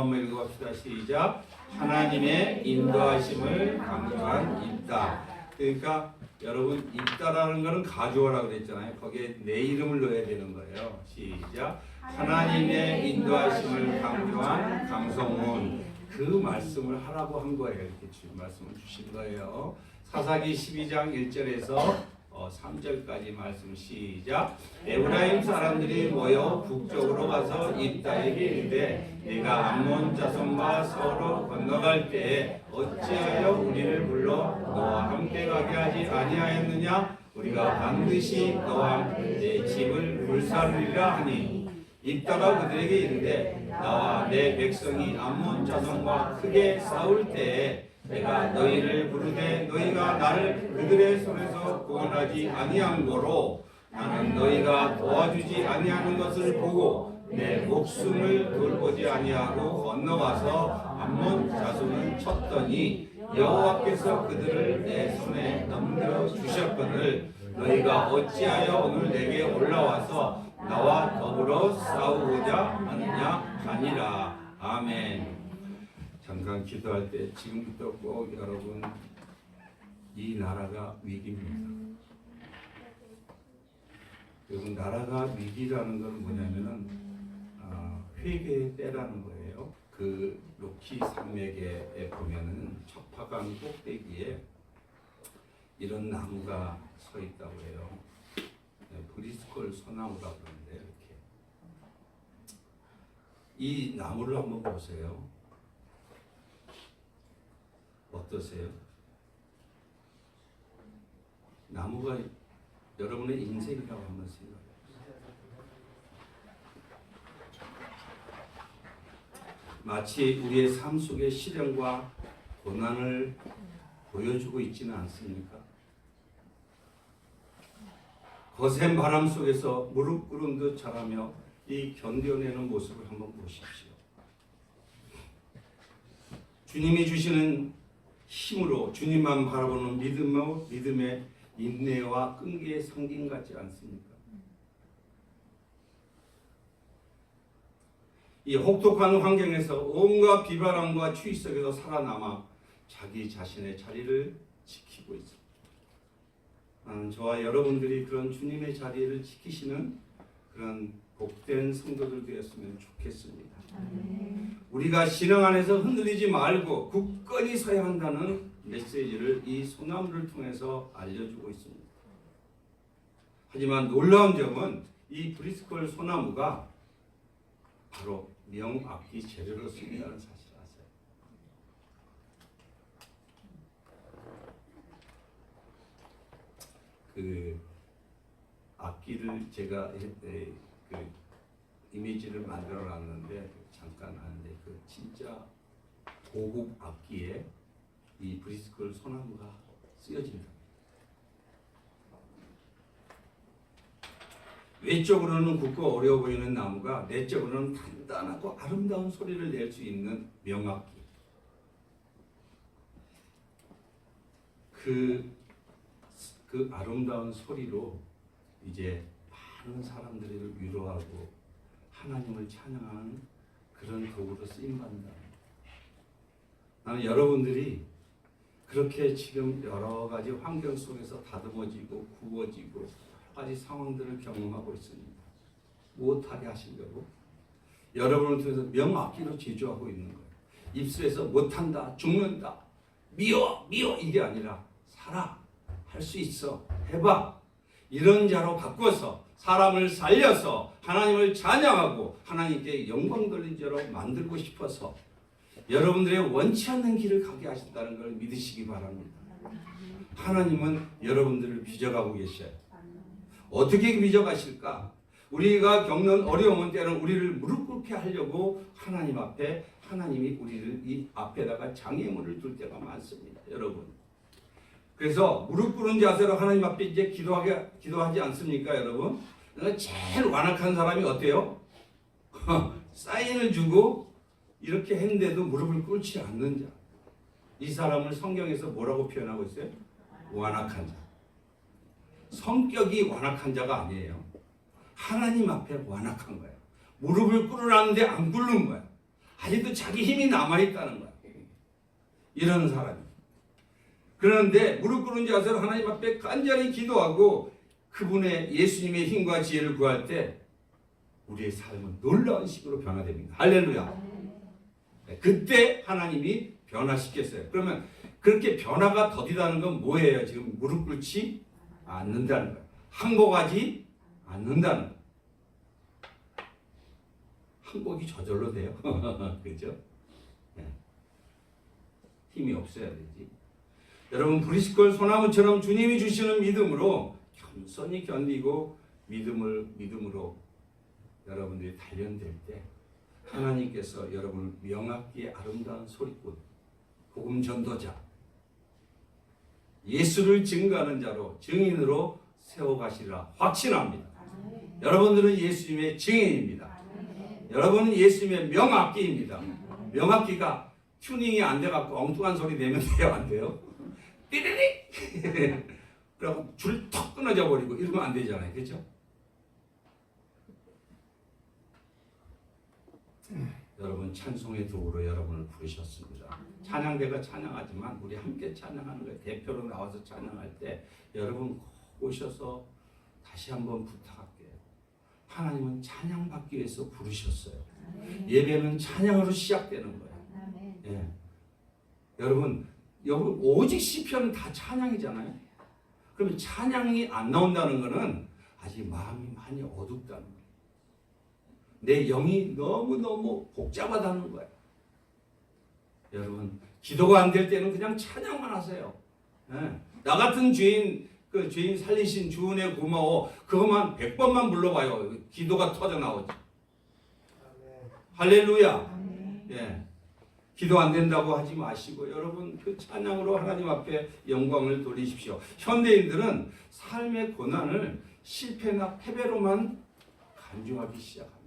한번 읽어봅시다. 시작. 하나님의 인도하심을 강조한 있다. 그러니까 여러분 있다라는 것은 가주어라고 그랬잖아요. 거기에 내 이름을 넣어야 되는 거예요. 시작. 하나님의 인도하심을 강조한 강성문. 그 말씀을 하라고 한 거예요. 이렇게 말씀을 주신 거예요. 사사기 12장 1절에서 3절까지 말씀 시작. 에브라임 사람들이 모여 북쪽으로 가서 입다에게 이르되 네가 암몬 자손과 서로 건너갈 때에 어찌하여 우리를 불러 너와 함께 가게 하지 아니하였느냐? 우리가 반드시 너와 내 집을 불사르리라 하니 입다가 그들에게 이르되 나와 내 백성이 암몬 자손과 크게 싸울 때에 내가 너희를 부르되 너희가 나를 그들의 손에서 구원하지 아니한 거로 나는 너희가 도와주지 아니하는 것을 보고 내 목숨을 돌보지 아니하고 건너가서 암몬 자손을 쳤더니 여호와께서 그들을 내 손에 넘겨 주셨거늘 너희가 어찌하여 오늘 내게 올라와서 나와 더불어 싸우고자 하느냐 하니라. 아멘. 잠깐 기도할 때 지금부터 꼭 여러분 이 나라가 위기입니다. 여러분 나라가 위기라는 건 뭐냐면은 회개의 때라는 거예요. 그 로키 산맥에 보면은 척파강 꼭대기에 이런 나무가 서 있다고 해요. 브리스콜 소나무라고 그러는데 이렇게 이 나무를 한번 보세요. 어떠세요? 나무가 여러분의 인생이라고 한번 생각해요. 마치 우리의 삶 속의 시련과 고난을 보여주고 있지는 않습니까? 거센 바람 속에서 무릎 꿇은 듯 자라며 이 견뎌내는 모습을 한번 보십시오. 주님이 주시는 힘으로 주님만 바라보는 믿음의 인내와 끈기의 상징 같지 않습니까? 이 혹독한 환경에서 온갖 비바람과 추위 속에서 살아남아 자기 자신의 자리를 지키고 있습니다. 저와 여러분들이 그런 주님의 자리를 지키시는 그런 복된 성도들 되었으면 좋겠습니다. 우리가 신앙 안에서 흔들리지 말고 굳건히 서야 한다는 메시지를 이 소나무를 통해서 알려주고 있습니다. 하지만 놀라운 점은 이 브리스콜 소나무가 바로 명악기 재료로 쓰인다는 사실을 아세요? 그 악기를 제가 그 이미지를 만들어 놨는데 잠깐 하는데 그 진짜 고급 악기에 이 브리스콜 소나무가 쓰여진다. 외적으로는 굵고 어려워 보이는 나무가 내적으로는 단단하고 아름다운 소리를 낼 수 있는 명악기. 그 아름다운 소리로 이제 많은 사람들을 위로하고 하나님을 찬양하는 그런 도구로 쓰임받는다. 나는 여러분들이 그렇게 지금 여러 가지 환경 속에서 다듬어지고 구워지고 여러 가지 상황들을 경험하고 있습니다. 못하게 하시려고 여러분을 통해서 명악기로 제조하고 있는 거예요. 입술에서 못한다, 죽는다, 미워 이게 아니라 살아, 할 수 있어, 해봐 이런 자로 바꿔서 사람을 살려서 하나님을 찬양하고 하나님께 영광 돌린 자로 만들고 싶어서 여러분들의 원치 않는 길을 가게 하신다는 걸 믿으시기 바랍니다. 하나님은 여러분들을 빚어가고 계셔요. 어떻게 빚어가실까? 우리가 겪는 어려움은 때는 우리를 무릎 꿇게 하려고 하나님 앞에 하나님이 우리를 이 앞에다가 장애물을 둘 때가 많습니다. 여러분. 그래서 무릎 꿇은 자세로 하나님 앞에 이제 기도하지 않습니까, 여러분? 그러니까 제일 완악한 사람이 어때요? 사인을 주고 이렇게 했는데도 무릎을 꿇지 않는 자. 이 사람을 성경에서 뭐라고 표현하고 있어요? 완악한 자. 성격이 완악한 자가 아니에요. 하나님 앞에 완악한 거예요. 무릎을 꿇으라는데 안 꿇는 거예요. 아직도 자기 힘이 남아있다는 거야. 이런 사람이. 그런데 무릎 꿇은 자세로 하나님 앞에 간절히 기도하고 그분의 예수님의 힘과 지혜를 구할 때 우리의 삶은 놀라운 식으로 변화됩니다. 할렐루야. 그때 하나님이 변화시켰어요. 그러면 그렇게 변화가 더디다는 건 뭐예요? 지금 무릎 꿇지 않는다는 거예요. 항복하지 않는다는 거예요. 항복이 저절로 돼요. 그렇죠? 네. 힘이 없어야 되지. 여러분 브리스콜 소나무처럼 주님이 주시는 믿음으로 겸손히 견디고 믿음으로 여러분들이 단련될 때 하나님께서 여러분을 명확히 아름다운 소리꾼, 복음 전도자, 예수를 증거하는 자로 증인으로 세워가시리라 확신합니다. 여러분들은 예수님의 증인입니다. 여러분은 예수님의 명악기입니다. 명악기가 튜닝이 안 돼갖고 엉뚱한 소리 내면 돼요? 안 돼요? 띠리리! 그리고 줄 턱 끊어져 버리고 이러면 안 되잖아요. 그렇죠? 여러분 찬송의 도구로 여러분을 부르셨습니다. 찬양대가 찬양하지만 우리 함께 찬양하는 거예요. 대표로 나와서 찬양할 때 여러분 꼭 오셔서 다시 한번 부탁할게요. 하나님은 찬양받기 위해서 부르셨어요. 예배는 찬양으로 시작되는 거예요. 예. 여러분 오직 시편은 다 찬양이잖아요. 그러면 찬양이 안 나온다는 것은 아직 마음이 많이 어둡다는 거예요. 내 영이 너무너무 복잡하다는 거예요. 여러분 기도가 안 될 때는 그냥 찬양만 하세요. 예. 나 같은 죄인 그 죄인 살리신 주 은혜 고마워 그것만 100번만 불러봐요. 기도가 터져 나오지. 할렐루야. 예. 기도 안 된다고 하지 마시고 여러분 그 찬양으로 하나님 앞에 영광을 돌리십시오. 현대인들은 삶의 고난을 실패나 패배로만 간주하기 시작합니다.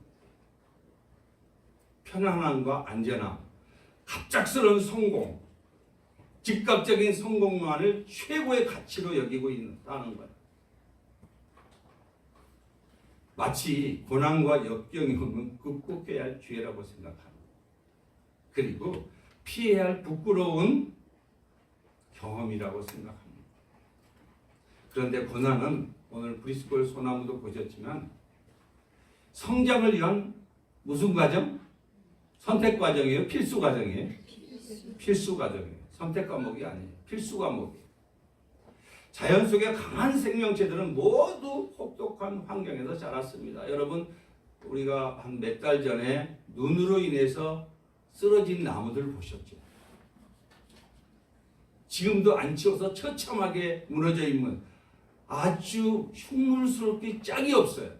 편안함과 안전함, 갑작스러운 성공, 즉각적인 성공만을 최고의 가치로 여기고 있다는 거예요. 마치 고난과 역경이 오면 극복해야 할 기회라고 생각합니다. 그리고 피해야 할 부끄러운 경험이라고 생각합니다. 그런데 고난은 오늘 브리스콜 소나무도 보셨지만 성장을 위한 무슨 과정? 선택 과정이에요? 필수 과정이에요? 필수 과정이에요. 선택 과목이 아니에요. 필수 과목이에요. 자연 속의 강한 생명체들은 모두 혹독한 환경에서 자랐습니다. 여러분 우리가 한 몇 달 전에 눈으로 인해서 쓰러진 나무들 보셨죠? 지금도 안 치워서 처참하게 무너져 있는 아주 흉물스럽게 짝이 없어요.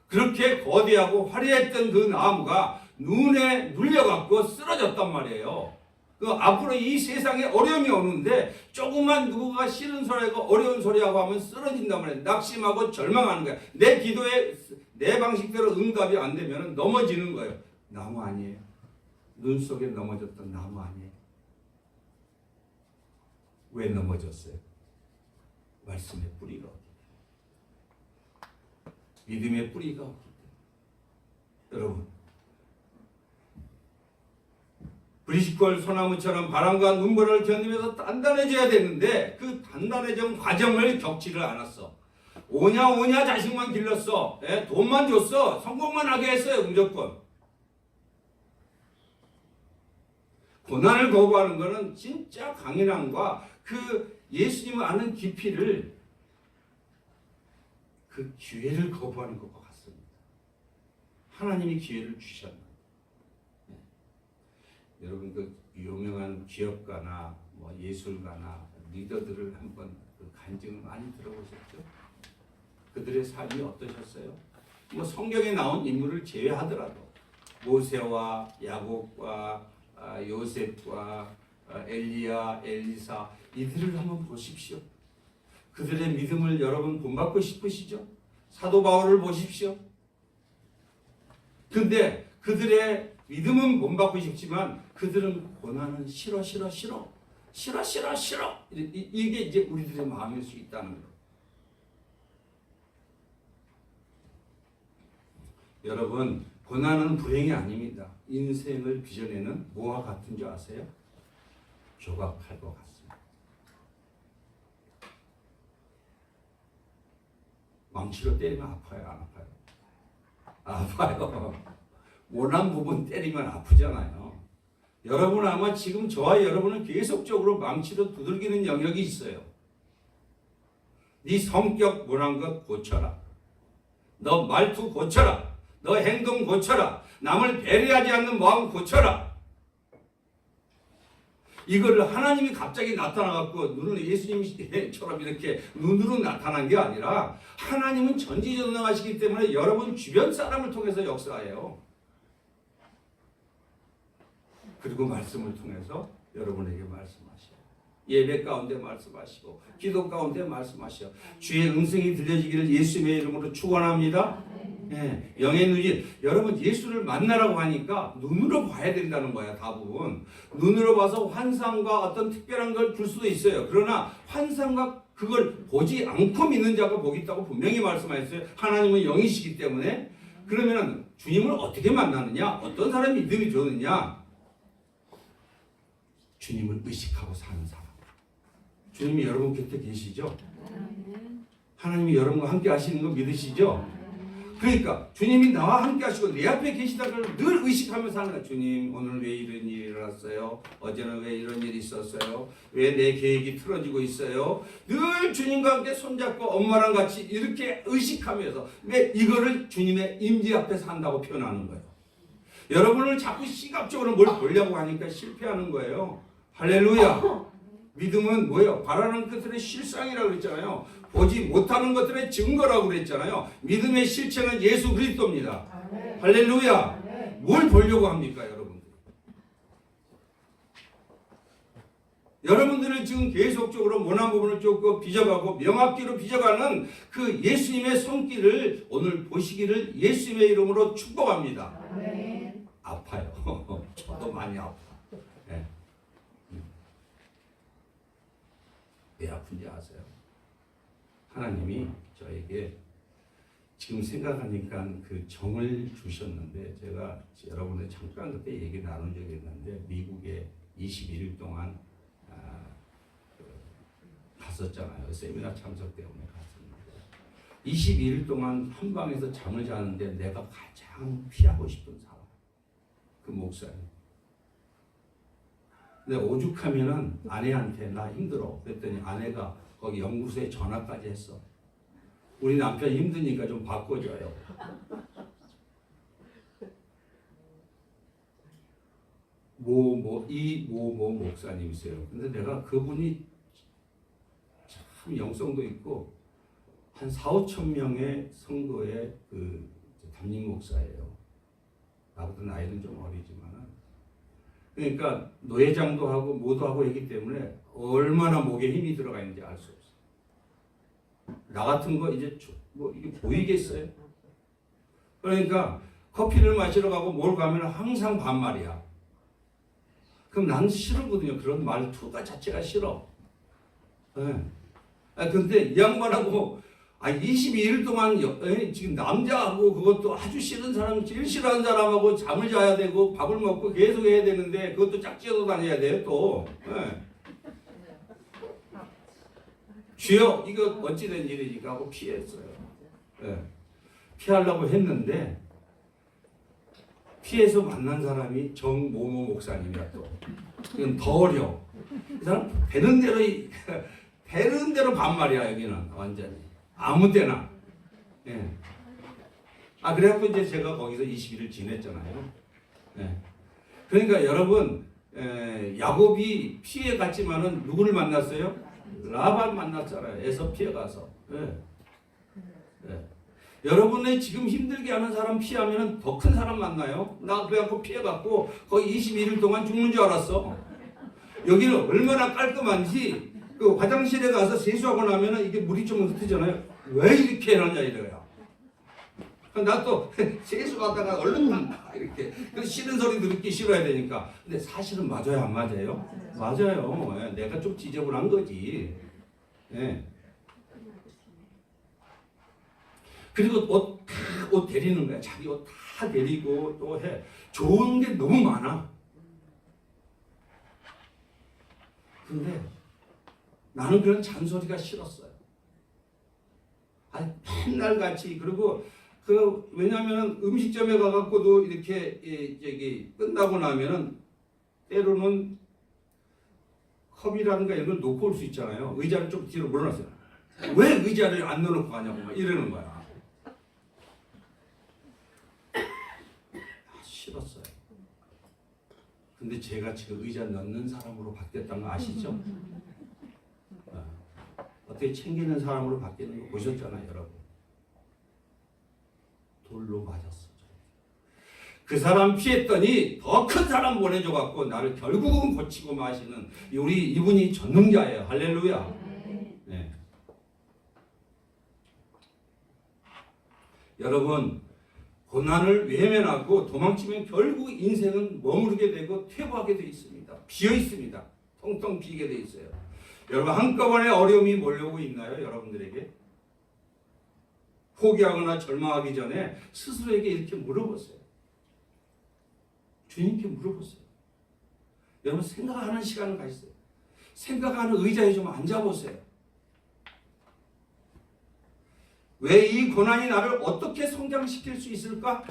그렇게 거대하고 화려했던 그 나무가 눈에 눌려갖고 쓰러졌단 말이에요. 그 앞으로 이 세상에 어려움이 오는데 조금만 누구가 싫은 소리하고 어려운 소리하고 하면 쓰러진단 말이에요. 낙심하고 절망하는 거예요. 내 기도에 내 방식대로 응답이 안 되면 넘어지는 거예요. 나무 아니에요. 눈 속에 넘어졌던 나무 아니에요. 왜 넘어졌어요? 말씀의 뿌리가 없기 때문에. 믿음의 뿌리가 없기 때문에. 여러분 브리스콜 소나무처럼 바람과 눈보라를 견디면서 단단해져야 되는데 그 단단해진 과정을 겪지를 않았어. 오냐 자식만 길렀어. 돈만 줬어. 성공만 하게 했어요. 무조건. 고난을 거부하는 것은 진짜 강인함과 그 예수님을 아는 깊이를 그 기회를 거부하는 것과 같습니다. 하나님이 기회를 주셨나. 여러분 그 유명한 기업가나 뭐 예술가나 리더들을 한번 그 간증을 많이 들어보셨죠? 그들의 삶이 어떠셨어요? 뭐 성경에 나온 인물을 제외하더라도 모세와 야곱과 요셉과 엘리야, 엘리사 이들을 한번 보십시오. 그들의 믿음을 여러분 본받고 싶으시죠? 사도 바울을 보십시오. 근데 그들의 믿음은 본받고 싶지만 그들은 고난은 싫어. 이게 이제 우리들의 마음일 수 있다는 거예요. 여러분 고난은 불행이 아닙니다. 인생을 빚어내는 뭐와 같은 줄 아세요? 조각칼과 같습니다. 망치로 때리면 아파요, 안 아파요? 아파요. 원한 부분 때리면 아프잖아요. 여러분 아마 지금 저와 여러분은 계속적으로 망치로 두들기는 영역이 있어요. 네 성격 원한 것 고쳐라. 너 말투 고쳐라. 너 행동 고쳐라. 남을 배려하지 않는 마음 고쳐라. 이거를 하나님이 갑자기 나타나갖고 눈을 예수님처럼 이렇게 눈으로 나타난 게 아니라 하나님은 전지전능하시기 때문에 여러분 주변 사람을 통해서 역사해요. 그리고 말씀을 통해서 여러분에게 말씀하셔요. 예배 가운데 말씀하시고 기도 가운데 말씀하셔요. 주의 음성이 들려지기를 예수님의 이름으로 축원합니다. 네, 영의 눈이 여러분 예수를 만나라고 하니까 눈으로 봐야 된다는 거야. 대부분 눈으로 봐서 환상과 어떤 특별한 걸 줄 수도 있어요. 그러나 환상과 그걸 보지 않고 믿는 자가 복이 있다고 분명히 말씀하셨어요. 하나님은 영이시기 때문에. 그러면 주님을 어떻게 만나느냐? 어떤 사람이 믿음이 좋느냐? 주님을 의식하고 사는 사람. 주님이 여러분 곁에 계시죠? 하나님이 여러분과 함께 하시는 거 믿으시죠? 그러니까 주님이 나와 함께 하시고 내 앞에 계시다를 늘 의식하면서 사는 거야. 주님 오늘 왜 이런 일이 일어났어요? 어제는 왜 이런 일이 있었어요? 왜 내 계획이 틀어지고 있어요? 늘 주님과 함께 손잡고 엄마랑 같이 이렇게 의식하면서 왜 이거를 주님의 임재 앞에서 한다고 표현하는 거예요. 여러분을 자꾸 시각적으로 뭘 보려고 하니까 실패하는 거예요. 할렐루야. 믿음은 뭐예요? 바라는 것들의 실상이라고 그랬잖아요. 보지 못하는 것들의 증거라고 그랬잖아요. 믿음의 실체는 예수 그리스도입니다. 할렐루야. 뭘 보려고 합니까, 여러분들? 여러분들은 지금 계속적으로 모난 부분을 쫓고 빚어가고 명확기로 빚어가는 그 예수님의 손길을 오늘 보시기를 예수님의 이름으로 축복합니다. 아파요. 저도 많이 아파. 네. 왜 아픈지 아세요? 하나님이 저에게 지금 생각하니까 그 정을 주셨는데 제가 여러분들 잠깐 그때 얘기 나눈 적이 있는데 미국에 21일 동안 갔었잖아요. 세미나 참석 때문에 갔었는데 21일 동안 한 방에서 잠을 자는데 내가 가장 피하고 싶은 사람 그 목사님. 근데 오죽하면은 아내한테 나 힘들어 그랬더니 아내가 거기 연구소에 전화까지 했어. 우리 남편 힘드니까 좀 바꿔줘요. 모 목사님이세요. 근데 내가 그분이 참 영성도 있고 한 4,5천 명의 성도의 그 담임 목사예요. 나보다 나이는 좀 어리지만은. 그러니까 노회장도 하고 뭐도 하고 했기 때문에 얼마나 목에 힘이 들어가 있는지 알 수 없어요. 나 같은 거 이제 뭐 이게 보이겠어요? 그러니까 커피를 마시러 가고 뭘 가면 항상 반말이야. 그럼 난 싫거든요. 그런 말투가 자체가 싫어. 네. 근데 이 양반하고 22일 동안 지금 남자하고 그것도 아주 싫은 사람, 제일 싫어하는 사람하고 잠을 자야 되고 밥을 먹고 계속 해야 되는데 그것도 짝지어도 다녀야 돼요 또. 네. 주여 이거 어찌된 일이니까 하고 피했어요. 네. 피하려고 했는데 피해서 만난 사람이 정모모 목사님이야 또. 이건 더 어려워. 이 사람 되는 대로 반말이야 여기는 완전히. 아무 때나. 예. 그래갖고 이제 제가 거기서 20일을 지냈잖아요. 예. 그러니까 여러분, 야곱이 피해 갔지만은 누구를 만났어요? 라반 만났잖아요. 에서 피해 가서. 예. 예. 여러분의 지금 힘들게 하는 사람 피하면은 더 큰 사람 만나요? 나 그래갖고 피해 갔고 거의 21일 동안 죽는 줄 알았어. 여기는 얼마나 깔끔한지 그 화장실에 가서 세수하고 나면은 이게 물이 좀 흩어지잖아요. 왜 이렇게 해놨냐 이래요. 나 또 세수하다가 얼른 이렇게 싫은 소리 듣기 싫어야 되니까. 근데 사실은 맞아요, 안 맞아요? 맞아요. 내가 좀 지저분한 거지. 네. 그리고 옷 데리는 거야. 자기 옷 다 다 내리고 또 해. 좋은 게 너무 많아. 근데 나는 그런 잔소리가 싫었어요. 아니, 맨날 같이. 그리고 왜냐면 음식점에 가갖고도 이렇게 저기 끝나고 나면은 때로는 컵이라든가 이런 걸 놓고 올 수 있잖아요. 의자를 좀 뒤로 물어놨어요. 왜 의자를 안 넣어놓고 가냐고 막 이러는 거야. 싫었어요. 근데 제가 지금 의자 넣는 사람으로 바뀌었다는 거 아시죠? 어떻게 챙기는 사람으로 바뀌는 거 보셨잖아요, 여러분. 돌로 맞았어. 그 사람 피했더니 더 큰 사람 보내줘갖고 나를 결국은 고치고 마시는 우리 이분이 전능자예요. 할렐루야. 네. 여러분, 고난을 외면하고 도망치면 결국 인생은 머무르게 되고 퇴보하게 되어 있습니다. 비어 있습니다. 텅텅 비게 되어 있어요. 여러분, 한꺼번에 어려움이 몰려오고 있나요? 여러분들에게? 포기하거나 절망하기 전에 스스로에게 이렇게 물어보세요. 주님께 물어보세요. 여러분, 생각하는 시간을 가지세요. 생각하는 의자에 좀 앉아보세요. 왜 이 고난이 나를 어떻게 성장시킬 수 있을까?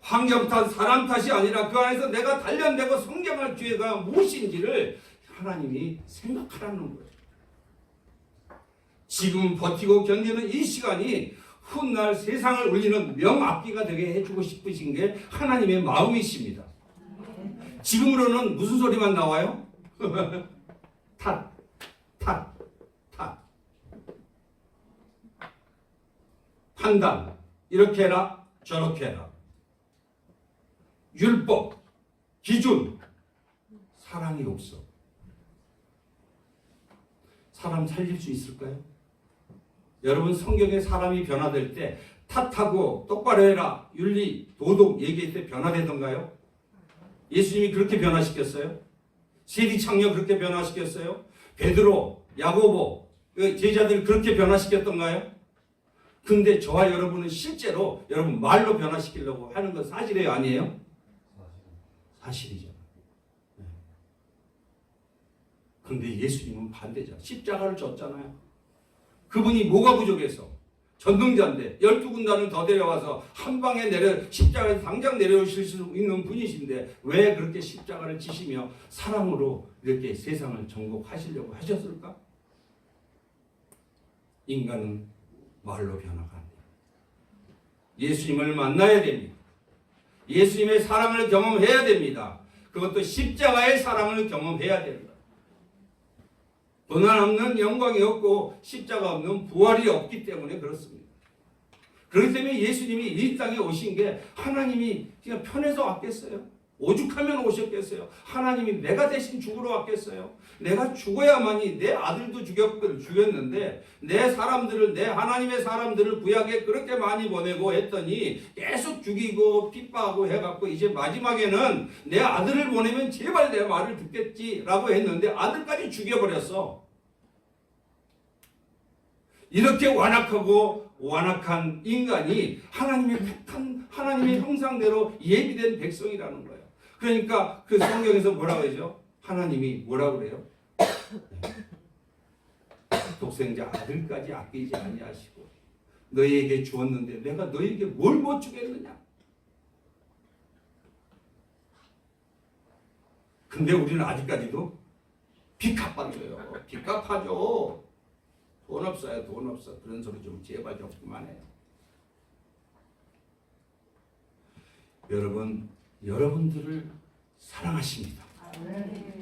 환경 탓, 사람 탓이 아니라 그 안에서 내가 단련되고 성장할 기회가 무엇인지를 하나님이 생각하라는 거예요. 지금 버티고 견디는 이 시간이 훗날 세상을 울리는 명악기가 되게 해주고 싶으신 게 하나님의 마음이십니다. 지금으로는 무슨 소리만 나와요? 탓, 탓, 탓. 판단, 이렇게 해라, 저렇게 해라. 율법, 기준, 사랑이 없어. 사람 살릴 수 있을까요? 여러분, 성경에 사람이 변화될 때 탓하고 똑바로 해라, 윤리, 도덕 얘기할 때 변화되던가요? 예수님이 그렇게 변화시켰어요? 세리창녀 그렇게 변화시켰어요? 베드로, 야고보, 제자들 그렇게 변화시켰던가요? 근데 저와 여러분은 실제로 여러분 말로 변화시키려고 하는 건 사실이에요, 아니에요? 사실이죠. 근데 예수님은 반대죠. 십자가를 졌잖아요. 그분이 뭐가 부족해서? 전능자인데 12군단을 더 데려와서 한 방에 십자가에서 당장 내려오실 수 있는 분이신데 왜 그렇게 십자가를 지시며 사랑으로 이렇게 세상을 정복하시려고 하셨을까? 인간은 말로 변화가 안 돼요. 예수님을 만나야 됩니다. 예수님의 사랑을 경험해야 됩니다. 그것도 십자가의 사랑을 경험해야 됩니다. 고난 없는 영광이 없고 십자가 없는 부활이 없기 때문에 그렇습니다. 그렇기 때문에 예수님이 이 땅에 오신 게 하나님이 그냥 편해서 왔겠어요? 오죽하면 오셨겠어요? 하나님이 내가 대신 죽으러 왔겠어요? 내가 죽어야만이 내 아들도 죽였는데 내 사람들을, 내 하나님의 사람들을 구약에 그렇게 많이 보내고 했더니 계속 죽이고 핍박하고 해갖고 이제 마지막에는 내 아들을 보내면 제발 내 말을 듣겠지라고 했는데 아들까지 죽여버렸어. 이렇게 완악하고 완악한 인간이 하나님의 택한 하나님의 형상대로 예비된 백성이라는 거예요. 그러니까 그 성경에서 뭐라고 하죠? 하나님이 뭐라고 그래요? 독생자 아들까지 아끼지 아니하시고 너희에게 주었는데 내가 너희에게 뭘 못 주겠느냐? 근데 우리는 아직까지도 빚갚아줘요. 빚갚아줘. 돈 없어요. 돈 없어. 그런 소리 좀 제발 좀 그만해요. 여러분들을 사랑하십니다.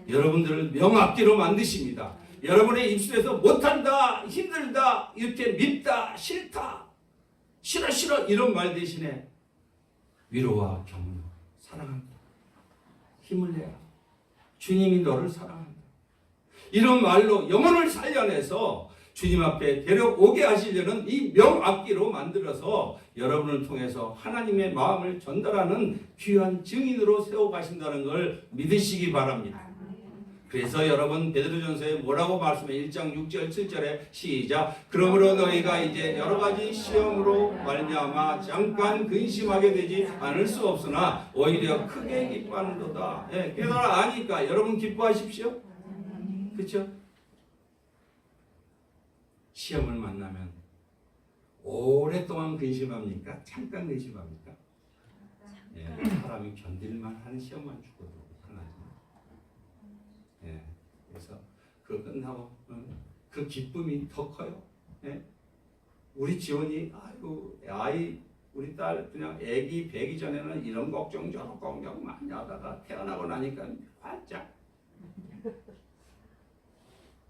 여러분들을 명악기로 만드십니다. 여러분의 입술에서 못한다, 힘들다, 이렇게 밉다, 싫다, 싫어 이런 말 대신에 위로와 격려, 사랑한다, 힘을 내라, 주님이 너를 사랑한다, 이런 말로 영혼을 살려내서 주님 앞에 데려오게 하시려는 이 명악기로 만들어서 여러분을 통해서 하나님의 마음을 전달하는 귀한 증인으로 세워가신다는 걸 믿으시기 바랍니다. 그래서 여러분 베드로전서에 뭐라고 말씀해? 1장 6절 7절에 시작. 그러므로 너희가 이제 여러 가지 시험으로 말미암아 잠깐 근심하게 되지 않을 수 없으나 오히려 크게 기뻐하는도다. 예, 깨달아 아니까 여러분 기뻐하십시오. 그렇죠? 시험을 만나면 오랫동안 근심합니까? 잠깐 근심합니까? 예, 사람이 견딜만 하는 시험만 주고도 편하지. 예, 그래서 그거 끝나고 그 기쁨이 더 커요. 예? 우리 지원이 아이고 아이 우리 딸 그냥 애기 배기 전에는 이런 걱정 저런 걱정 많이 하다가 태어나고 나니까 활짝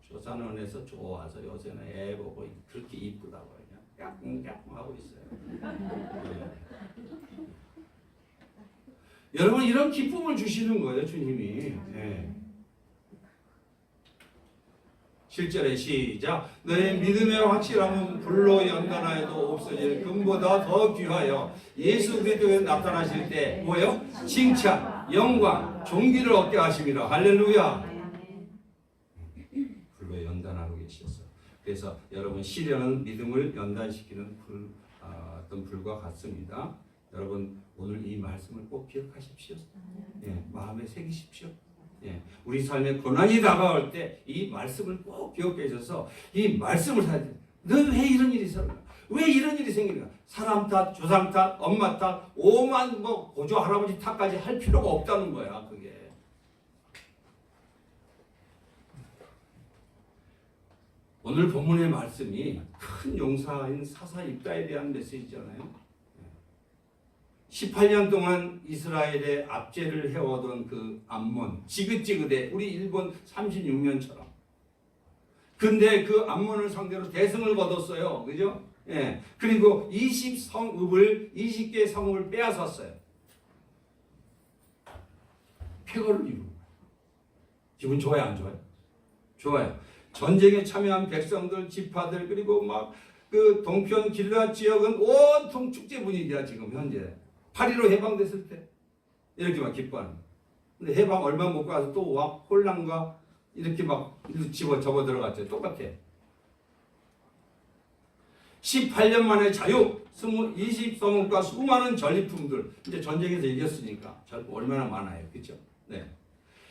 조산원에서 좋아서 요새는 애 보고 그렇게 이쁘다고 그냥 까꿍까꿍 하고 있어요. 예. 여러분 이런 기쁨을 주시는 거예요 주님이. 예. 7절에 시작. 너의 믿음의 확실함은 불로 연단하여도 없어질 금보다 더 귀하여 예수 그리스도에 나타나실 때 뭐예요? 칭찬, 영광, 존귀를 얻게 하심이라. 할렐루야. 불로 연단하고 계셨어. 그래서 여러분 시련은 믿음을 연단시키는 어떤 불과 같습니다. 여러분 오늘 이 말씀을 꼭 기억하십시오. 예, 마음에 새기십시오. 예, 우리 삶에 고난이 다가올 때 이 말씀을 꼭 기억해 주셔서 이 말씀을 살아야 돼. 너 왜 이런 일이 있었나? 왜 이런 일이 생기나? 사람 탓, 조상 탓, 엄마 탓, 오만 뭐 고조 할아버지 탓까지 할 필요가 없다는 거야. 그게. 오늘 본문의 말씀이 큰 용사인 사사 입다에 대한 메시지잖아요. 18년 동안 이스라엘의 압제를 해오던 그 암몬, 지긋지긋해. 우리 일본 36년처럼. 근데 그 암몬을 상대로 대승을 거뒀어요. 그죠? 예. 그리고 20개 성읍을 빼앗았어요. 쾌거를 이루고. 기분 좋아요, 안 좋아요? 좋아요. 전쟁에 참여한 백성들, 지파들, 그리고 막 그 동편 길라 지역은 온통 축제 분위기야, 지금 현재. 8.15 해방됐을 때 이렇게 막 기뻐하는 거예요. 근데 해방 얼마 못 가서 또 와 혼란과 이렇게 막 집어 들어갔죠. 똑같아. 18년 만에 자유, 20성읍과 수많은 전리품들. 이제 전쟁에서 이겼으니까 얼마나 많아요. 그렇죠? 네.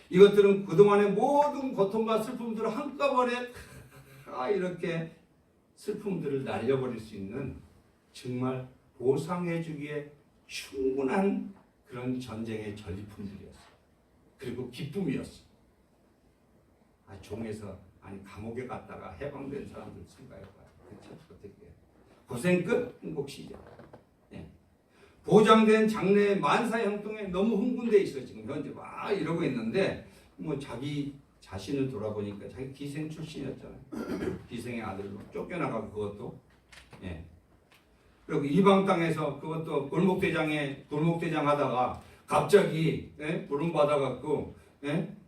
이것들은 그동안의 모든 고통과 슬픔들을 한꺼번에 이렇게 슬픔들을 날려버릴 수 있는 정말 보상해주기에 충분한 그런 전쟁의 전리품들이었어. 그리고 기쁨이었어. 종에서 감옥에 갔다가 해방된 사람들 생각해봐요. 그렇죠? 어떻게 고생 끝 행복 시작. 예. 보장된 장래의 만사 형통에 너무 흥분돼 있어. 지금 현재 막 이러고 있는데 뭐 자기 자신을 돌아보니까 자기 기생 출신이었잖아요. 기생의 아들로 쫓겨나가고 그것도. 예. 그리고 이방 땅에서 그것도 골목대장 하다가 갑자기 부름 받아갖고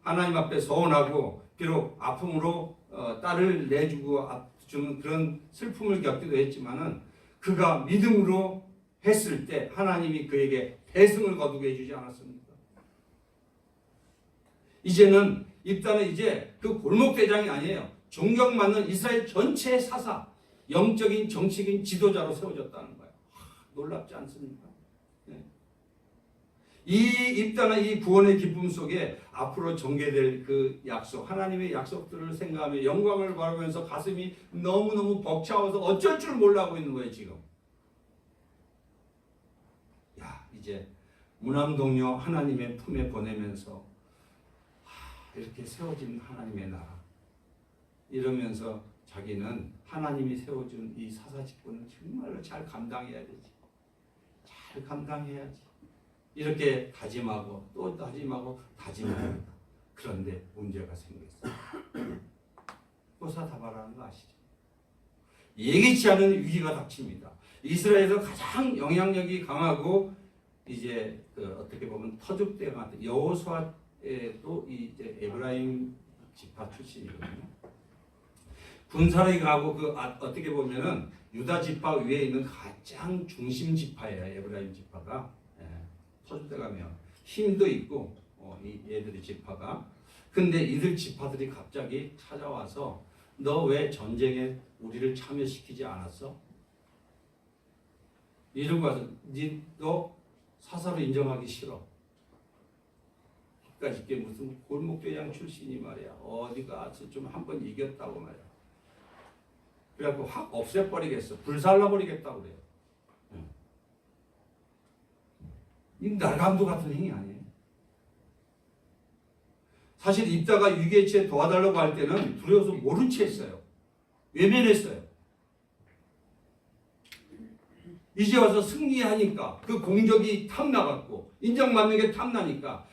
하나님 앞에 서원하고 비록 아픔으로 딸을 내주고 주는 그런 슬픔을 겪기도 했지만은 그가 믿음으로 했을 때 하나님이 그에게 대승을 거두게 해주지 않았습니까? 이제는 입다는 이제 그 골목대장이 아니에요. 존경받는 이스라엘 전체의 사사, 영적인 정치적인 지도자로 세워졌다는 거예요. 놀랍지 않습니까? 네. 이 입다는 이 구원의 기쁨 속에 앞으로 전개될 그 약속, 하나님의 약속들을 생각하며 영광을 바라보면서 가슴이 너무너무 벅차워서 어쩔 줄 몰라 하고 있는 거예요, 지금. 이제 무남동녀 하나님의 품에 보내면서 이렇게 세워진 하나님의 나라. 이러면서 자기는 하나님이 세워준 이 사사직분을 정말로 잘 감당해야 되지. 잘 감당해야지. 이렇게 다짐하고 또 다짐하고 다짐합니다. 그런데 문제가 생겼어요. 호사다바라는 거 아시죠? 예기치 않은 위기가 닥칩니다. 이스라엘에서 가장 영향력이 강하고 이제 어떻게 보면 터줏대감 같은 여호수아도 이제 에브라임 지파 출신이거든요. 군사력이 가고 어떻게 보면은 유다 지파 위에 있는 가장 중심 지파예요. 에브라임 지파가 터줏대감이요. 힘도 있고 이 얘들의 지파가 근데 이들 지파들이 갑자기 찾아와서 너 왜 전쟁에 우리를 참여시키지 않았어? 이러고 와서 너 사사로 인정하기 싫어. 그까짓 게 무슨 골목대장 출신이 말이야. 어디 가서 좀 한 번 이겼다고 말이야. 그래갖고 확 없애버리겠어. 불살라버리겠다고 그래요. 이 날감도 같은 행위 아니에요. 사실 입다가 위계치에 도와달라고 할 때는 두려워서 모른 채 했어요. 외면했어요. 이제 와서 승리하니까 그 공적이 탐나갖고 인정받는 게 탐나니까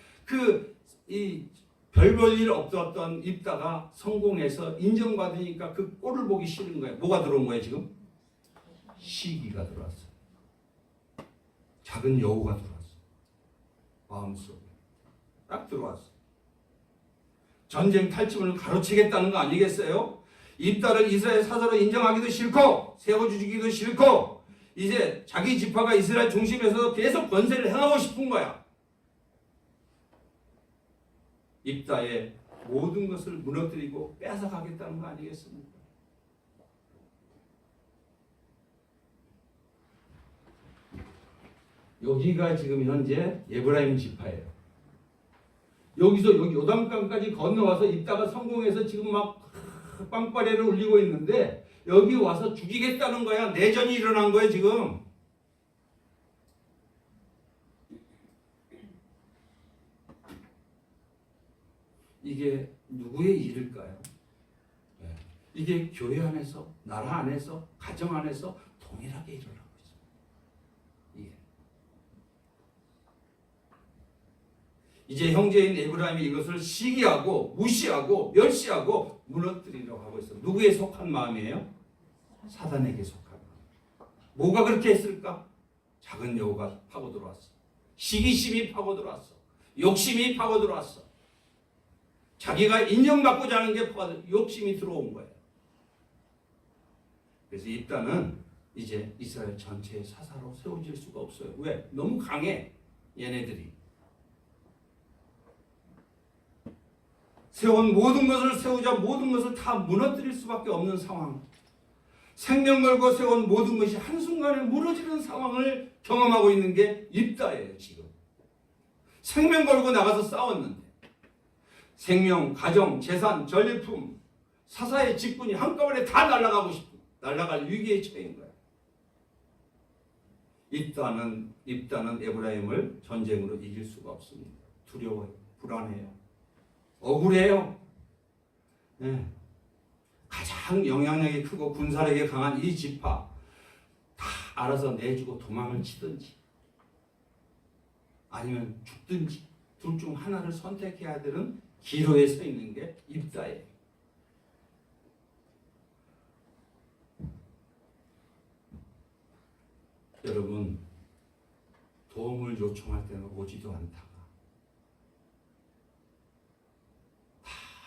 이 별 볼 일 없었던 입다가 성공해서 인정받으니까 그 꼴을 보기 싫은 거예요. 뭐가 들어온 거예요 지금? 시기가 들어왔어요. 작은 여우가 들어왔어요. 마음속에 딱 들어왔어요. 전쟁 탈취문을 가로채겠다는 거 아니겠어요? 입다를 이스라엘 사사로 인정하기도 싫고 세워주기도 싫고 이제 자기 지파가 이스라엘 중심에서 계속 권세를 행하고 싶은 거야. 입다의 모든 것을 무너뜨리고 뺏어가겠다는 거 아니겠습니까? 여기가 지금 현재 에브라임 지파예요. 여기서 여기 요단강까지 건너와서 입다가 성공해서 지금 막 빵빠레를 울리고 있는데 여기 와서 죽이겠다는 거야. 내전이 일어난 거예요 지금. 이게 누구의 일일까요? 이게 교회 안에서, 나라 안에서, 가정 안에서 동일하게 일어나고 있습니다. 이제 형제인 에브라임이 이것을 시기하고 무시하고 멸시하고 무너뜨리려고 하고 있어요. 누구에 속한 마음이에요? 사단에게 속한 마음. 뭐가 그렇게 했을까? 작은 여우가 파고 들어왔어. 시기심이 파고 들어왔어. 욕심이 파고 들어왔어. 자기가 인정받고자 하는 게 욕심이 들어온 거예요. 그래서 입다는 이제 이스라엘 전체의 사사로 세워질 수가 없어요. 왜? 너무 강해. 얘네들이. 세운 모든 것을 세우자 모든 것을 다 무너뜨릴 수밖에 없는 상황. 생명 걸고 세운 모든 것이 한순간에 무너지는 상황을 경험하고 있는 게 입다예요. 지금. 생명 걸고 나가서 싸웠는데 생명, 가정, 재산, 전리품, 사사의 직분이 한꺼번에 다 날아갈 위기에 처인 거야. 입다는 에브라임을 전쟁으로 이길 수가 없습니다. 두려워요. 불안해요. 억울해요. 네. 가장 영향력이 크고 군사력이 강한 이 지파 다 알아서 내주고 도망을 치든지 아니면 죽든지 둘 중 하나를 선택해야 되는 기로에 서 있는 게 입다예요. 여러분 도움을 요청할 때는 오지도 않다가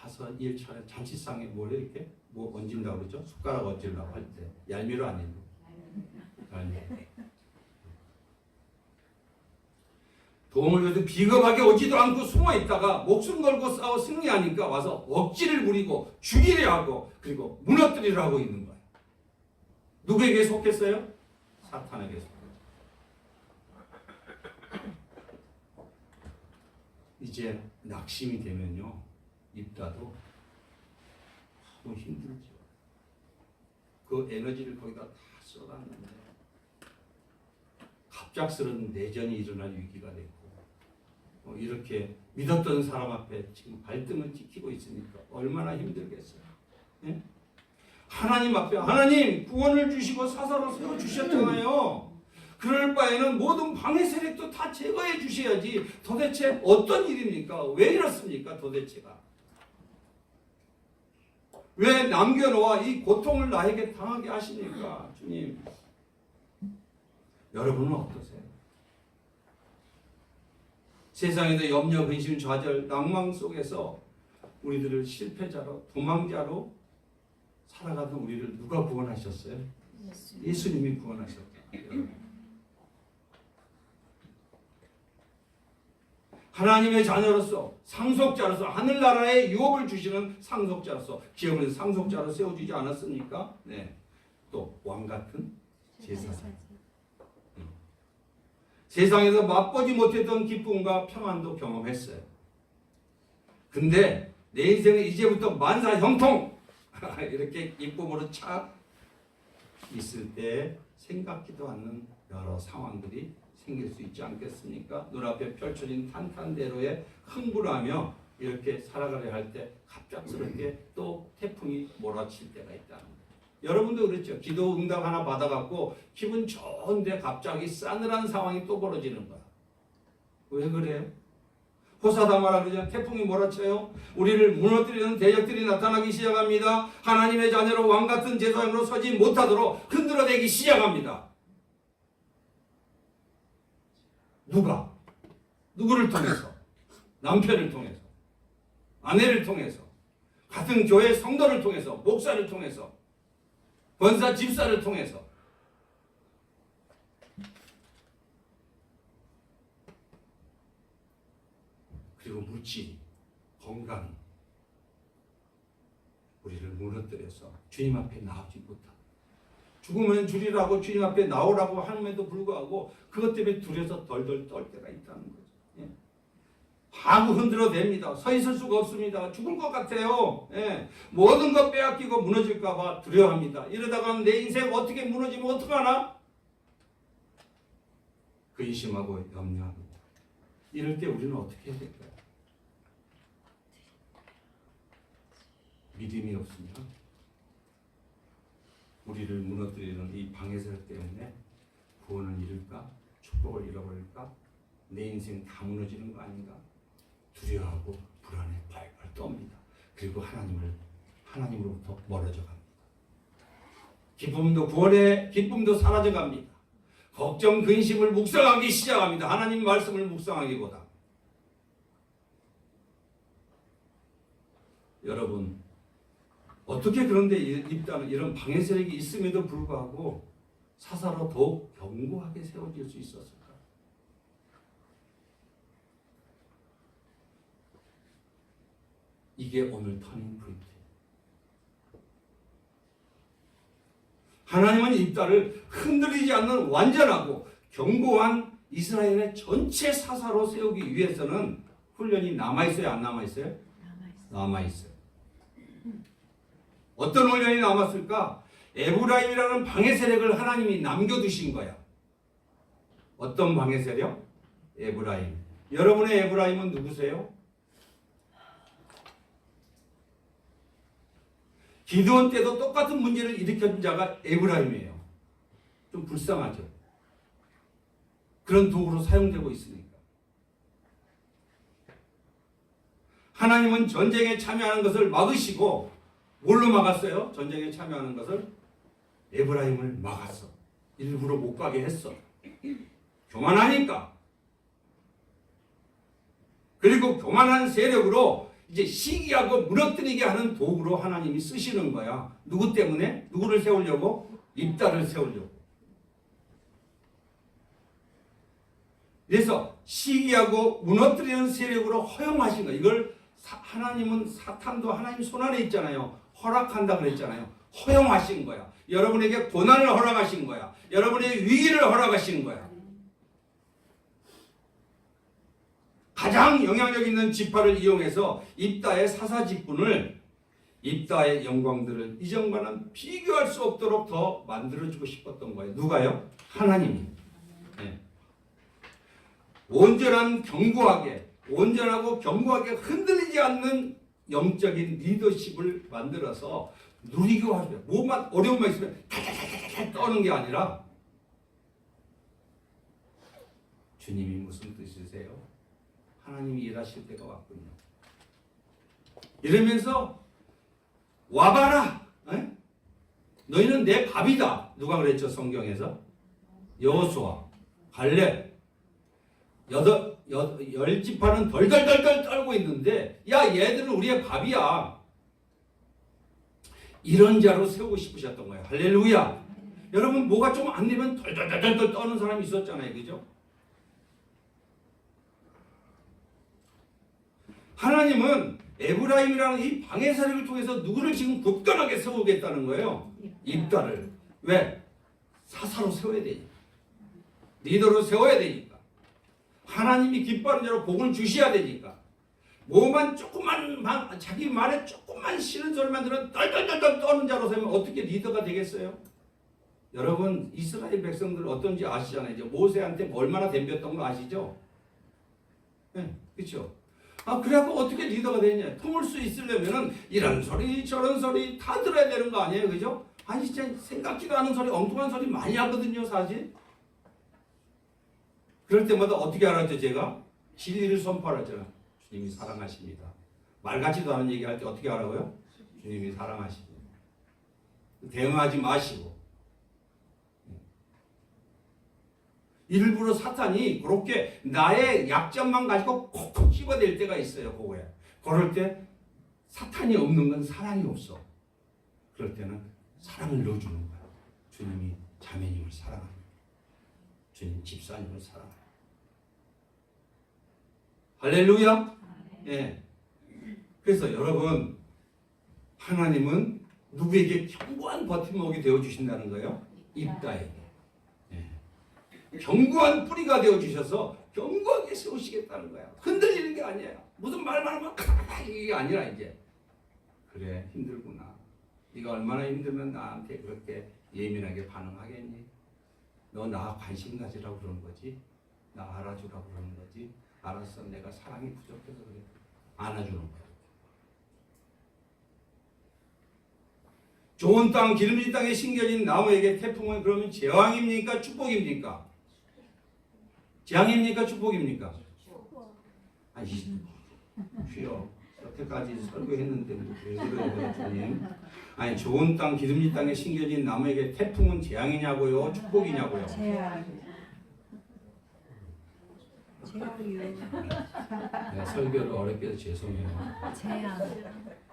가서 일차례 잔치상에 뭘 이렇게 뭐 얹는다고 그러죠? 숟가락 얹으려고 할 때 얄미로 아니에요? 얄미. 도움을 줘도 비겁하게 오지도 않고 숨어 있다가 목숨 걸고 싸워 승리하니까 와서 억지를 부리고 죽이려 하고 그리고 무너뜨리려 하고 있는 거예요. 누구에게 속했어요? 사탄에게 속했어요. 이제 낙심이 되면요. 입다도 너무 힘들죠. 그 에너지를 거기다 다 쏟았는데 갑작스러운 내전이 일어날 위기가 됐고 이렇게 믿었던 사람 앞에 지금 발등을 찍히고 있으니까 얼마나 힘들겠어요. 예? 하나님 앞에 하나님 구원을 주시고 사사로 세워주셨잖아요. 그럴 바에는 모든 방해 세력도 다 제거해 주셔야지 도대체 어떤 일입니까? 왜 이렇습니까? 도대체가 왜 남겨놓아 이 고통을 나에게 당하게 하십니까? 주님. 여러분은 어떠세요? 세상에도 염려, 근심, 좌절, 낭망 속에서 우리들을 실패자로, 도망자로 살아가던 우리를 누가 구원하셨어요? 예수님이 구원하셨다. 하나님의 자녀로서 상속자로서 하늘나라의 유업을 주시는 상속자로서 기업을 상속자로 세워주지 않았습니까? 네. 또 왕같은 제사장. 세상에서 맛보지 못했던 기쁨과 평안도 경험했어요. 근데 내 인생은 이제부터 만사 형통 이렇게 기쁨으로 착 있을 때 생각지도 않는 여러 상황들이 생길 수 있지 않겠습니까? 눈앞에 펼쳐진 탄탄대로에 흥분하며 이렇게 살아가려 할 때 갑작스럽게 또 태풍이 몰아칠 때가 있다는 거예요. 여러분도 그렇죠. 기도 응답 하나 받아갖고 기분 좋은데 갑자기 싸늘한 상황이 또 벌어지는 거야. 왜 그래요? 호사다마라 그러죠. 태풍이 몰아쳐요. 우리를 무너뜨리는 대적들이 나타나기 시작합니다. 하나님의 자녀로 왕같은 제사장으로 서지 못하도록 흔들어대기 시작합니다. 누가? 누구를 통해서? 남편을 통해서, 아내를 통해서, 같은 교회 성도를 통해서, 목사를 통해서, 권사 집사를 통해서. 그리고 물질, 건강, 우리를 무너뜨려서 주님 앞에 나오지 못하고, 죽으면 주리라고 주님 앞에 나오라고 하는데도 불구하고 그것 때문에 두려워서 덜덜 떨 때가 있다는 거죠. 예. 하고 흔들어댑니다. 서 있을 수가 없습니다. 죽을 것 같아요. 예. 모든 것 빼앗기고 무너질까 봐 두려워합니다. 이러다가 내 인생 어떻게 무너지면 어떡하나? 근심하고 염려합니다. 이럴 때 우리는 어떻게 해야 될까요? 믿음이 없으면 우리를 무너뜨리는 이 방해설 때문에 구원을 잃을까? 축복을 잃어버릴까? 내 인생 다 무너지는 거 아닌가? 두려워하고 불안에 발발 떱니다. 그리고 하나님으로부터 멀어져 갑니다. 기쁨도 기쁨도 사라져 갑니다. 걱정, 근심을 묵상하기 시작합니다. 하나님 말씀을 묵상하기보다. 여러분, 어떻게 그런데 이런 방해 세력이 있음에도 불구하고 사사로 더욱 견고하게 세워질 수 있었을까? 이게 오늘 터닝 포인트예요. 하나님은 입다를 흔들리지 않는 완전하고 견고한 이스라엘의 전체 사사로 세우기 위해서는 훈련이 남아있어요? 안 남아있어요? 남아있어요. 어떤 훈련이 남았을까? 에브라임이라는 방해 세력을 하나님이 남겨두신 거야. 어떤 방해 세력? 에브라임. 여러분의 에브라임은 누구세요? 기드온 때도 똑같은 문제를 일으킨 자가 에브라임이에요. 좀 불쌍하죠. 그런 도구로 사용되고 있으니까. 하나님은 전쟁에 참여하는 것을 막으시고 뭘로 막았어요? 전쟁에 참여하는 것을? 에브라임을 막았어. 일부러 못 가게 했어. 교만하니까. 그리고 교만한 세력으로 이제 시기하고 무너뜨리게 하는 도구로 하나님이 쓰시는 거야. 누구 때문에? 누구를 세우려고? 입다를 세우려고. 그래서 시기하고 무너뜨리는 세력으로 허용하신 거야. 이걸 하나님은 사탄도 하나님 손안에 있잖아요. 허락한다 그랬잖아요. 허용하신 거야. 여러분에게 고난을 허락하신 거야. 여러분의 위기를 허락하신 거야. 가장 영향력 있는 지파를 이용해서 입다의 사사직분을, 입다의 영광들을 이전과는 비교할 수 없도록 더 만들어주고 싶었던 거예요. 누가요? 하나님이. 네. 온전하고 견고하게 흔들리지 않는 영적인 리더십을 만들어서 누리고 하죠. 뭐만 어려움만 있으면 탈탈탈탈 떠는 게 아니라, 주님이 무슨 뜻이세요? 하나님이 일하실 때가 왔군요. 이러면서 와봐라. 에? 너희는 내 밥이다. 누가 그랬죠? 성경에서? 여호수아, 갈렙. 10지파는 덜덜덜덜 떨고 있는데, 야, 얘들은 우리의 밥이야. 이런 자로 세우고 싶으셨던 거예요. 할렐루야. 여러분, 뭐가 좀 안 되면 덜덜덜덜 떠는 사람이 있었잖아요. 그죠? 하나님은 에브라임이라는 이 방해 세력을 통해서 누구를 지금 굳건하게 세우겠다는 거예요. 입다를. 왜? 사사로 세워야 되니까. 리더로 세워야 되니까. 하나님이 기뻐하는 자로 복을 주셔야 되니까. 뭐만 조금만 자기 말에 조금만 싫은 소리만 들으면 떨떨떨떨 떠는 자로 세우면 어떻게 리더가 되겠어요? 여러분 이스라엘 백성들 어떤지 아시잖아요. 이제 모세한테 얼마나 덤볐던 거 아시죠? 네, 그렇죠? 그래갖고 어떻게 리더가 되냐? 품을 수 있으려면은 이런 소리 저런 소리 다 들어야 되는 거 아니에요, 그죠? 아니 진짜 생각지도 않은 소리, 엉뚱한 소리 많이 하거든요, 사실. 그럴 때마다 어떻게 알았죠, 제가? 진리를 선포하잖아. 주님이 사랑하십니다. 말 같지도 않은 얘기할 때 어떻게 하라고요? 주님이 사랑하십니다. 대응하지 마시고. 일부러 사탄이 그렇게 나의 약점만 가지고 콕콕 씹어댈 때가 있어요. 그거에. 그럴 때 사탄이 없는 건 사랑이 없어. 그럴 때는 사랑을 넣어주는 거야. 주님이 자매님을 사랑합니다. 주님 집사님을 사랑합니다. 할렐루야. 예. 그래서 여러분 하나님은 누구에게 견고한 버팀목이 되어주신다는 거예요? 입다에게. 견고한 뿌리가 되어주셔서 견고하게 세우시겠다는 거야. 흔들리는 게 아니에요. 무슨 말만 하면 이게 아니라 이제 그래 힘들구나. 네가 얼마나 힘들면 나한테 그렇게 예민하게 반응하겠니? 너 나 관심 가지라고 그러는 거지. 나 알아주라고 그러는 거지. 알았어. 내가 사랑이 부족해서 그래. 안아주는 거야. 좋은 땅 기름진 땅에 심겨진 나무에게 태풍은 그러면 재앙입니까? 축복입니까? 재앙입니까? 축복입니까? 아니, 주여, 여태까지 설교했는데 왜 그래요, 주님? 아니, 좋은 땅, 기름진 땅에 심겨진 나무에게 태풍은 재앙이냐고요? 축복이냐고요? 재앙이요. 네, 설교를 어렵게 해서 죄송해요. 재앙.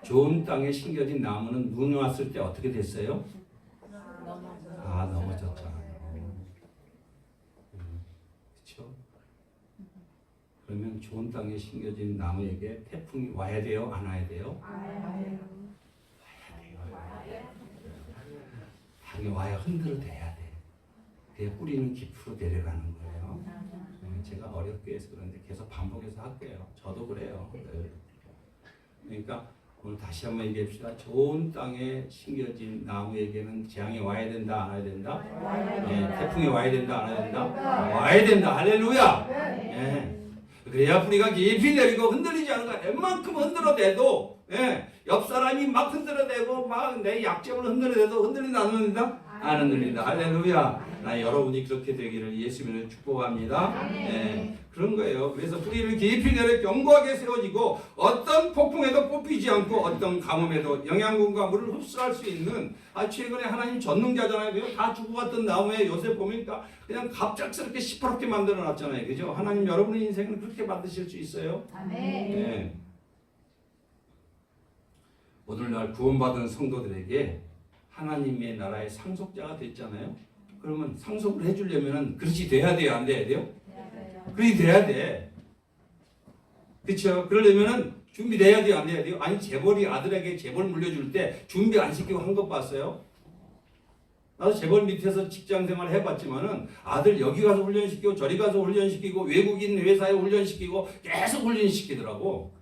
좋은 땅에 심겨진 나무는 눈이 왔을 때 어떻게 됐어요? 넘어졌잖아요. 그렇죠? 그러면 좋은 땅에 심겨진 나무에게 태풍이 와야 돼요? 안 와야 돼요? 와야 돼요. 당이 와야 흔들어대야 돼. 그게 뿌리는 깊이로 내려가는 거예요. 제가 어렵게 해서 그런데 계속 반복해서 할게요. 저도 그래요. 그러니까 오늘 다시 한번 얘기합시다. 좋은 땅에 심겨진 나무에게는 재앙이 와야 된다, 안 와야 된다? 태풍이 와야 된다, 안 와야 된다? 와야 된다. 할렐루야. 그래야 뿌리가 깊이 내리고 흔들리지 않은 거야. 웬만큼 흔들어대도 옆 사람이 막 흔들어대고 막 내 약점을 흔들어대도 흔들린다, 안 흔들린다? 안 흔들린다. 할렐루야. 나 여러분이 그렇게 되기를 예수님을 축복합니다. 그런 거예요. 그래서 뿌리를 깊이 내려 견고하게 세워지고 어떤 폭풍에도 뽑히지 않고 어떤 가뭄에도 영양분과 물을 흡수할 수 있는 최근에 하나님 전능자잖아요. 다 죽어갔던 나무에 요새 보니까 그냥 갑작스럽게 시퍼렇게 만들어 놨잖아요. 그죠? 하나님 여러분의 인생을 그렇게 만드실 수 있어요. 아멘. 오늘날 구원받은 성도들에게 하나님의 나라의 상속자가 됐잖아요. 그러면 상속을 해주려면 그릇이 돼야 돼요? 안 돼야 돼요? 그릇이 돼야 돼. 그렇죠? 그러려면 준비돼야 돼요? 안 돼야 돼요? 아니 재벌이 아들에게 재벌 물려줄 때 준비 안 시키고 한 것 봤어요? 나도 재벌 밑에서 직장 생활 해봤지만은 아들 여기 가서 훈련시키고 저리 가서 훈련시키고 외국인 회사에 훈련시키고 계속 훈련시키더라고.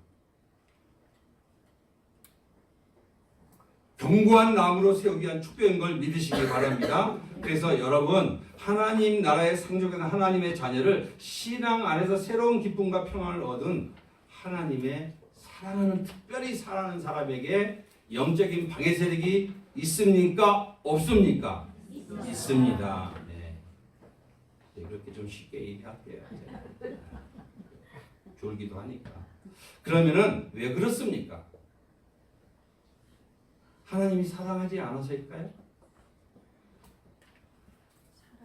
견고한 나무로 세우기 위한 축복인 걸 믿으시기 바랍니다. 그래서 여러분 하나님 나라의 상속된 하나님의 자녀를 신앙 안에서 새로운 기쁨과 평안을 얻은 하나님의 사랑하는 특별히 사랑하는 사람에게 영적인 방해 세력이 있습니까? 없습니까? 있습니다. 그렇게 좀 쉽게 얘기할게요. 졸기도 하니까. 그러면은 왜 그렇습니까? 하나님이 사랑하지 않아서일까요?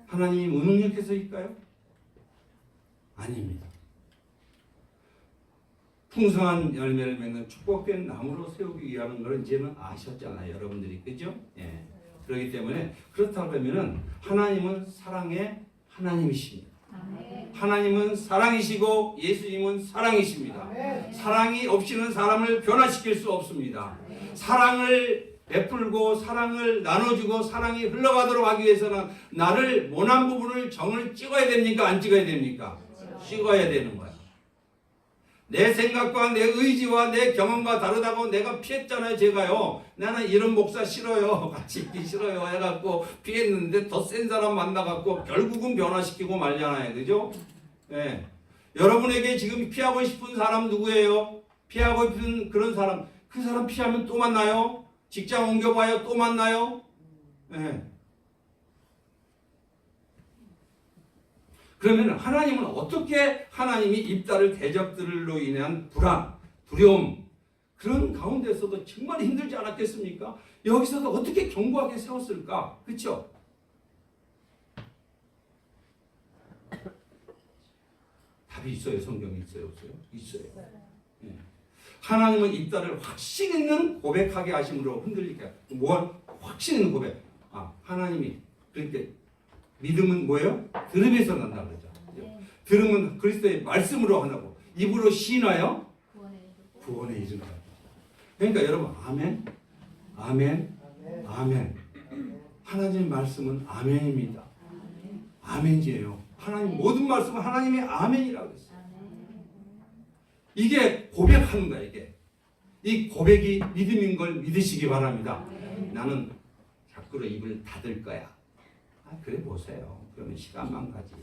하나님이 무능력해서일까요? 아닙니다. 풍성한 열매를 맺는 축복된 나무로 세우기 위한 걸 이제는 아셨잖아요. 여러분들이. 그죠? 그렇기 때문에 그렇다고 하면은 하나님은 사랑의 하나님이십니다. 하나님은 사랑이시고 예수님은 사랑이십니다. 사랑이 없이는 사람을 변화시킬 수 없습니다. 사랑을 베풀고 사랑을 나눠주고 사랑이 흘러가도록 하기 위해서는 나를 모난 부분을 정을 찍어야 됩니까? 안 찍어야 됩니까? 찍어야 되는 거야. 내 생각과 내 의지와 내 경험과 다르다고 내가 피했잖아요. 제가요. 나는 이런 목사 싫어요. 같이 있기 싫어요. 해갖고 피했는데 더 센 사람 만나갖고 결국은 변화시키고 말잖아요. 그죠? 예. 여러분에게 지금 피하고 싶은 사람 누구예요? 피하고 싶은 그런 사람. 그 사람 피하면 또 만나요? 직장 옮겨봐요. 또 만나요? 예. 그러면 하나님은 어떻게 하나님이 입다를 대적들로 인한 불안, 두려움 그런 가운데서도 정말 힘들지 않았겠습니까? 여기서도 어떻게 견고하게 세웠을까? 그렇죠? 답이 있어요. 성경에 있어요? 없어요? 있어요. 예. 하나님은 입다를 확신 있는 고백하게 하심으로 흔들리게. 뭘 확신 있는 고백? 하나님이 그렇게 믿음은 뭐예요? 들음에서 난다 그러죠. 들음은 그리스도의 말씀으로 하나고 입으로 시인하여 구원에 이른다. 그러니까 여러분 아멘, 아멘, 아멘. 하나님의 말씀은 아멘입니다. 아멘이에요. 하나님 모든 말씀은 하나님의 아멘이라고 했어요. 이게 고백하는 거야. 이게 이 고백이 믿음인 걸 믿으시기 바랍니다. 나는 자꾸로 입을 닫을 거야. 그래 보세요. 그러면 시간만 가지.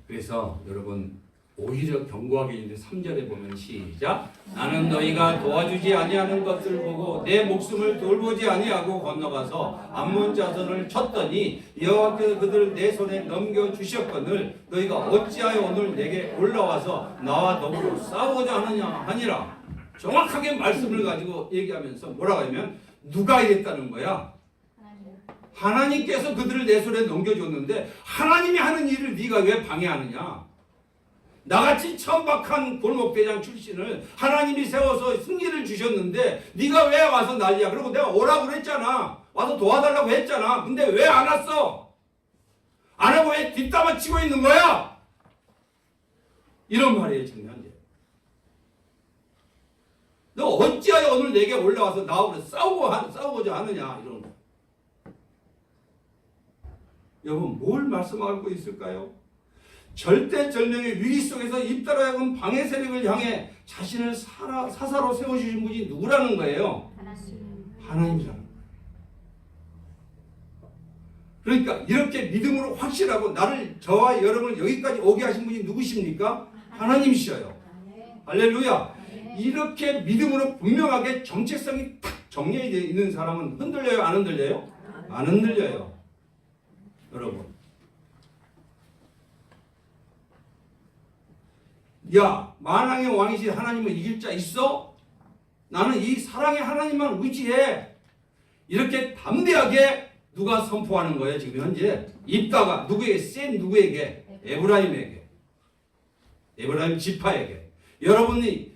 그래서 여러분 오히려 견고하게 있는데 3절에 보면 시작. 나는 너희가 도와주지 아니하는 것을 보고 내 목숨을 돌보지 아니하고 건너가서 암몬 자손을 쳤더니 여호와께서 그들을 내 손에 넘겨주셨거늘 너희가 어찌하여 오늘 내게 올라와서 나와 더불어 싸우고자 하느냐 하니라. 정확하게 말씀을 가지고 얘기하면서 뭐라고 하면 누가 이랬다는 거야? 하나님께서 그들을 내 손에 넘겨줬는데 하나님이 하는 일을 네가 왜 방해하느냐? 나같이 천박한 골목대장 출신을 하나님이 세워서 승리를 주셨는데 네가 왜 와서 난리야? 그리고 내가 오라고 그랬잖아. 와서 도와달라고 했잖아. 근데 왜 안 왔어? 안 하고 왜 뒷담화 치고 있는 거야? 이런 말이에요. 지금 현재. 너 어찌하여 오늘 내게 올라와서 나하고 싸우고자 하느냐? 이런 거. 여러분 뭘 말씀하고 있을까요? 절대절명의 위기 속에서 입다로 하여금 방해 세력을 향해 자신을 사사로 세워주신 분이 누구라는 거예요? 하나님이라는 거예요. 그러니까 이렇게 믿음으로 확실하고 나를 저와 여러분을 여기까지 오게 하신 분이 누구십니까? 하나님이셔요. 할렐루야. 이렇게 믿음으로 분명하게 정체성이 탁 정리되어 있는 사람은 흔들려요? 안 흔들려요? 안 흔들려요. 여러분. 야, 만왕의 왕이신 하나님을 이길 자 있어? 나는 이 사랑의 하나님만 의지해. 이렇게 담대하게 누가 선포하는 거예요? 지금 현재 입다가 누구에게? 센 누구에게? 에브라임에게. 에브라임 지파에게. 여러분이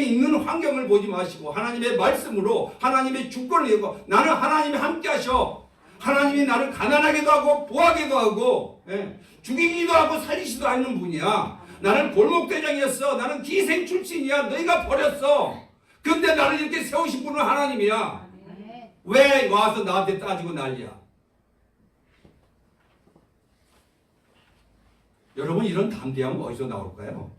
있는 환경을 보지 마시고 하나님의 말씀으로 하나님의 주권을 얘기하고 나는 하나님이 함께 하셔. 하나님이 나를 가난하게도 하고 부하게도 하고 죽이기도 하고 살리지도 않는 분이야. 나는 골목대장이었어. 나는 기생 출신이야. 너희가 버렸어. 근데 나를 이렇게 세우신 분은 하나님이야. 왜 와서 나한테 따지고 난리야? 여러분 이런 담대함은 어디서 나올까요?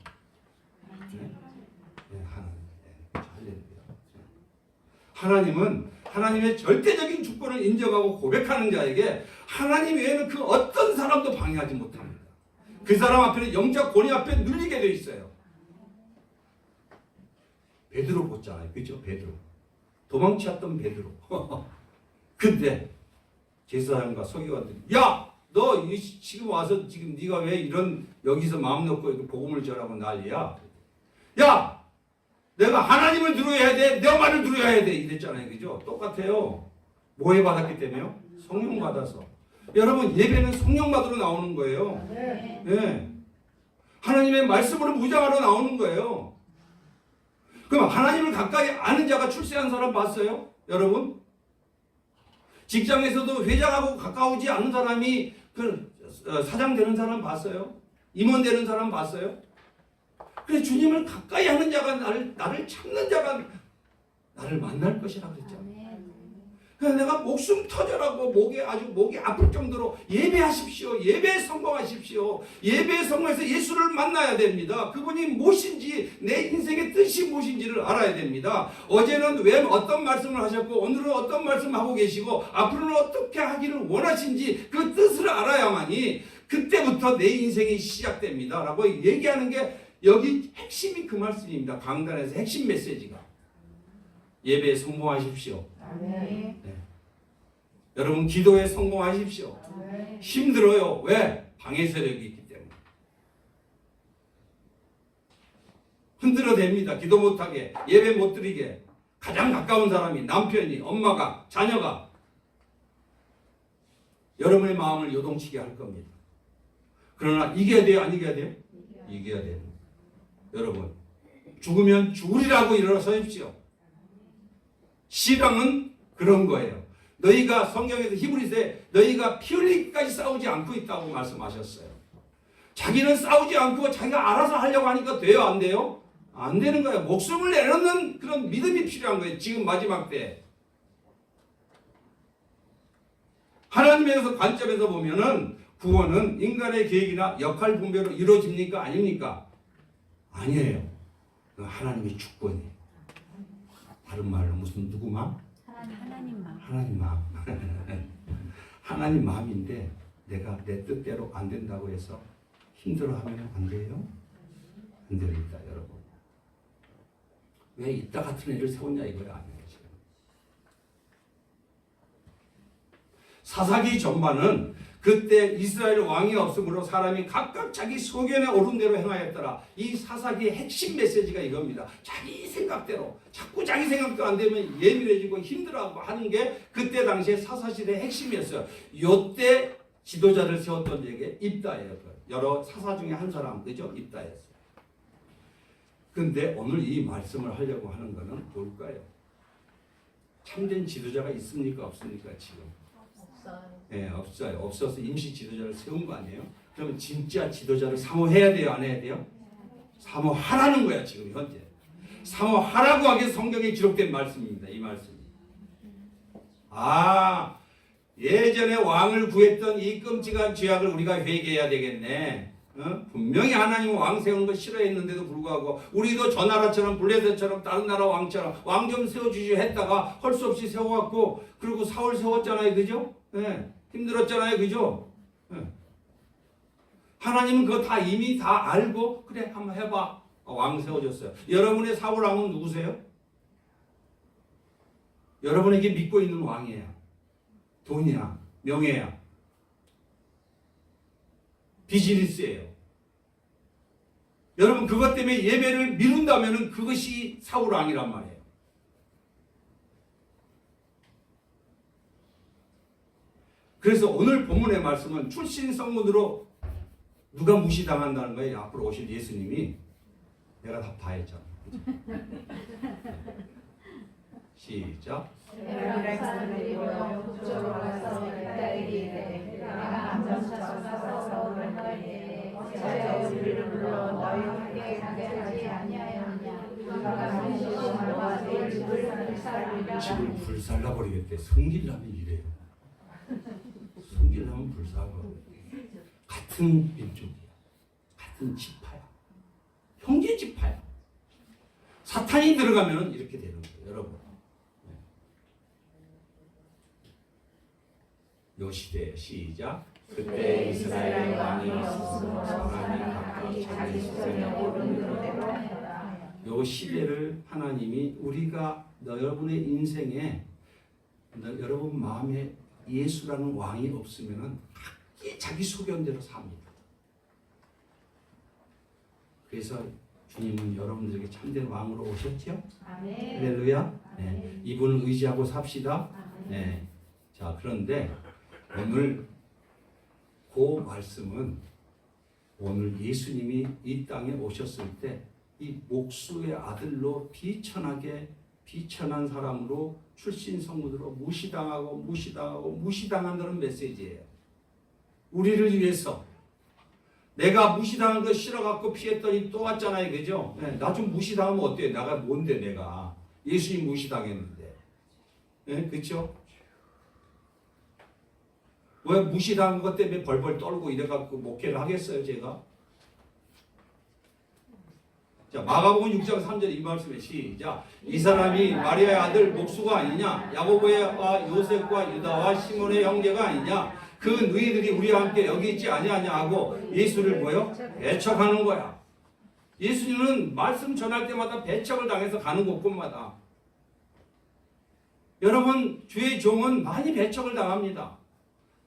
하나님은 하나님의 절대적인 주권을 인정하고 고백하는 자에게 하나님 외에는 그 어떤 사람도 방해하지 못합니다. 그 사람 앞에는 영적 권위 앞에 눌리게 돼 있어요. 베드로 보잖아요. 그죠? 베드로. 도망쳤던 베드로. 근데 제사장과 서기관들이 야! 너 지금 와서 지금 네가 왜 이런 여기서 마음 놓고 이렇게 복음을 전하고 난리야? 야! 내가 하나님을 들어야 돼. 내 말을 들어야 돼. 이랬잖아요. 그죠? 똑같아요. 뭐에 받았기 때문에요? 성령 받아서. 여러분 예배는 성령 받으러 나오는 거예요. 네. 하나님의 말씀으로 무장하러 나오는 거예요. 그럼 하나님을 가까이 아는 자가 출세한 사람 봤어요? 여러분? 직장에서도 회장하고 가까우지 않은 사람이 사장 되는 사람 봤어요? 임원 되는 사람 봤어요? 그래 주님을 가까이 하는 자가 나를 찾는 자가 나를 만날 것이라 그랬잖아요. 그래서 내가 목숨 터져라고 목이 아플 정도로 예배하십시오. 예배에 성공하십시오. 예배에 성공해서 예수를 만나야 됩니다. 그분이 무엇인지 내 인생의 뜻이 무엇인지를 알아야 됩니다. 어제는 왜 어떤 말씀을 하셨고 오늘은 어떤 말씀을 하고 계시고 앞으로는 어떻게 하기를 원하신지 그 뜻을 알아야만이 그때부터 내 인생이 시작됩니다. 라고 얘기하는 게 여기 핵심이 그 말씀입니다. 강단에서 핵심 메시지가. 예배에 성공하십시오. 네. 여러분 기도에 성공하십시오. 힘들어요. 왜? 방해 세력이 있기 때문에. 흔들어댑니다. 기도 못하게, 예배 못 드리게. 가장 가까운 사람이 남편이, 엄마가, 자녀가 여러분의 마음을 요동치게 할 겁니다. 그러나 이겨야 돼요? 안 이겨야 돼요? 이겨야 돼요. 여러분 죽으면 죽으리라고 일어서십시오. 신앙은 그런 거예요. 너희가 성경에서 히브리서에 너희가 피 흘리기까지 싸우지 않고 있다고 말씀하셨어요. 자기는 싸우지 않고 자기가 알아서 하려고 하니까 돼요? 안 돼요? 안 되는 거예요. 목숨을 내놓는 그런 믿음이 필요한 거예요. 지금 마지막 때. 하나님의 관점에서 보면은 구원은 인간의 계획이나 역할 분배로 이루어집니까? 아닙니까? 아니에요. 하나님의 주권이에요. 다른 말로 무슨 누구 마음? 하나님 마음. 하나님 마음. 하나님 마음인데 내가 내 뜻대로 안 된다고 해서 힘들어하면 안 돼요? 안 됩니다, 여러분. 왜 이따 같은 일을 세웠냐 이거야 아니에요. 지금. 사사기 전반은 그때 이스라엘 왕이 없으므로 사람이 각각 자기 소견에 오른 대로 행하였더라. 이 사사기의 핵심 메시지가 이겁니다. 자기 생각대로 자꾸 자기 생각도 안 되면 예민해지고 힘들어하고 하는 게 그때 당시에 사사시대의 핵심이었어요. 요때 지도자를 세웠던 얘기 입다예요. 여러 사사 중에 한 사람, 그죠? 입다였어요. 근데 오늘 이 말씀을 하려고 하는 거는 뭘까요? 참된 지도자가 있습니까? 없습니까? 지금? 네, 없어요. 없어서 임시 지도자를 세운 거 아니에요? 그러면 진짜 지도자를 사모해야 돼요? 안 해야 돼요? 사모하라는 거야 지금 현재. 사모하라고 하기 위해서 성경에 기록된 말씀입니다. 이 말씀이. 아, 예전에 왕을 구했던 이 끔찍한 죄악을 우리가 회개해야 되겠네. 분명히 하나님은 왕 세우는 거 싫어했는데도 불구하고 우리도 저 나라처럼 블레셋처럼 다른 나라 왕처럼 왕 좀 세워주시오 했다가 할 수 없이 세워갖고 그리고 사울 세웠잖아요. 그죠? 네. 힘들었잖아요. 그죠? 네. 하나님은 그거 다 이미 다 알고 그래 한번 해봐. 왕 세워줬어요. 여러분의 사울 왕은 누구세요? 여러분에게 믿고 있는 왕이에요. 돈이야. 명예야. 비즈니스예요. 여러분 그것 때문에 예배를 미룬다면 그것이 사울 왕이란 말이에요. 그래서 오늘 본문의 말씀은 출신 성문으로 누가 무시당한다는 거예요. 앞으로 오실 예수님이. 내가 다 했잖아. 시작. 집을 불살라 버리겠대. 성질나면 이래요. 성질나면 불살라 버리겠대. 같은 민족이야. 같은 지파야. 형제 지파야. 사탄이 들어가면 이렇게 되는 거예요. 여러분. 요 시대 시작. 그때 이스라엘 왕이 없었으므로 사람이 각각 자기 소견에 오른 대로 요 시대를 하나님이 우리가 여러분의 인생에 여러분 마음에 예수라는 왕이 없으면은 자기 소견대로 삽니다. 그래서 주님은 여러분들에게 참된 왕으로 오셨죠? 할렐루야. 네. 이분을 의지하고 삽시다. 네. 자, 그런데 오늘 그 말씀은 오늘 예수님이 이 땅에 오셨을 때 이 목수의 아들로 비천하게 비천한 사람으로 출신 성문으로 무시당한다는 메시지예요. 우리를 위해서 내가 무시당한 거 싫어갖고 피했더니 또 왔잖아요. 그죠? 네, 나 좀 무시당하면 어때요? 내가 뭔데 내가. 예수님 무시당했는데. 네, 그렇죠? 왜 무시당한 것 때문에 벌벌 떨고 이래갖고 목회를 하겠어요 제가? 자, 마가복음 6장 3절 이 말씀에 시작. 이 사람이 마리아의 아들 목수가 아니냐? 야고보와 요셉과 유다와 시몬의 형제가 아니냐? 그 너희들이 우리와 함께 여기 있지 아니하냐 하고 예수를 뭐요? 배척하는 거야. 예수님은 말씀 전할 때마다 배척을 당해서 가는 곳곳마다. 여러분, 주의 종은 많이 배척을 당합니다.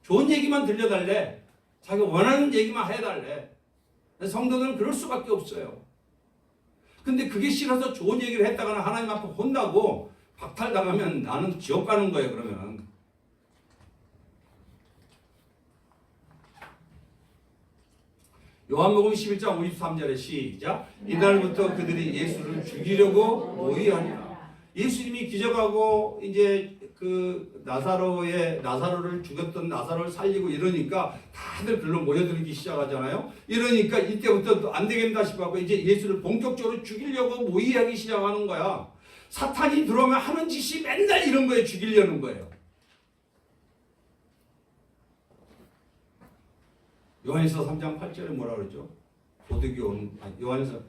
좋은 얘기만 들려달래. 자기가 원하는 얘기만 해달래. 성도들은 그럴 수밖에 없어요. 근데 그게 싫어서 좋은 얘기를 했다가는 하나님 앞에 혼나고 박탈당하면 나는 지옥 가는 거예요. 그러면 요한복음 11장 53절에 시작. 이날부터 그들이 예수를 죽이려고 모의하니라. 예수님이 기적하고 이제 그 나사로를 죽였던 나사로를 살리고 이러니까 다들 글로 모여들기 시작하잖아요. 이러니까 이때부터 안 되겠다 싶어서 이제 예수를 본격적으로 죽이려고 모의하기 시작하는 거야. 사탄이 들어오면 하는 짓이 맨날 이런 거에 죽이려는 거예요. 요한일서 3장 8절에 뭐라 그러죠? 도둑이 요한일서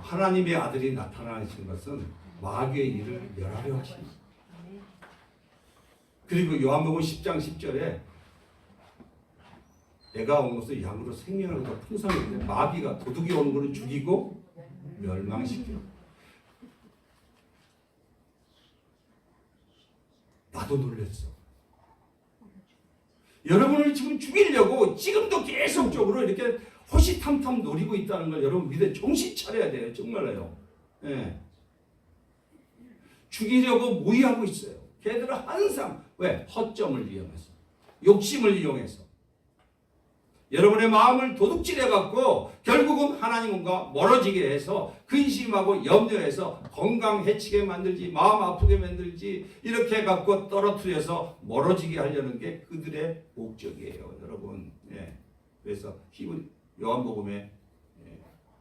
하나님의 아들이 나타나신 것은 마귀의 일을 멸하려 하십니다. 그리고 요한복음 10장 10절에 내가 온 것은 양으로 생명을 더 풍성히 마귀가 도둑이 오는 것을 죽이고 멸망시켜. 나도 놀랐어. 여러분을 지금 죽이려고 지금도 계속적으로 이렇게 호시탐탐 노리고 있다는 걸 여러분 믿어 정신 차려야 돼요. 정말로요. 예. 죽이려고 모의하고 있어요. 걔들은 항상 왜? 허점을 이용해서 욕심을 이용해서 여러분의 마음을 도둑질해갖고 결국은 하나님과 멀어지게 해서 근심하고 염려해서 건강 해치게 만들지 마음 아프게 만들지 이렇게 해갖고 떨어뜨려서 멀어지게 하려는 게 그들의 목적이에요. 여러분. 예. 그래서 요한복음에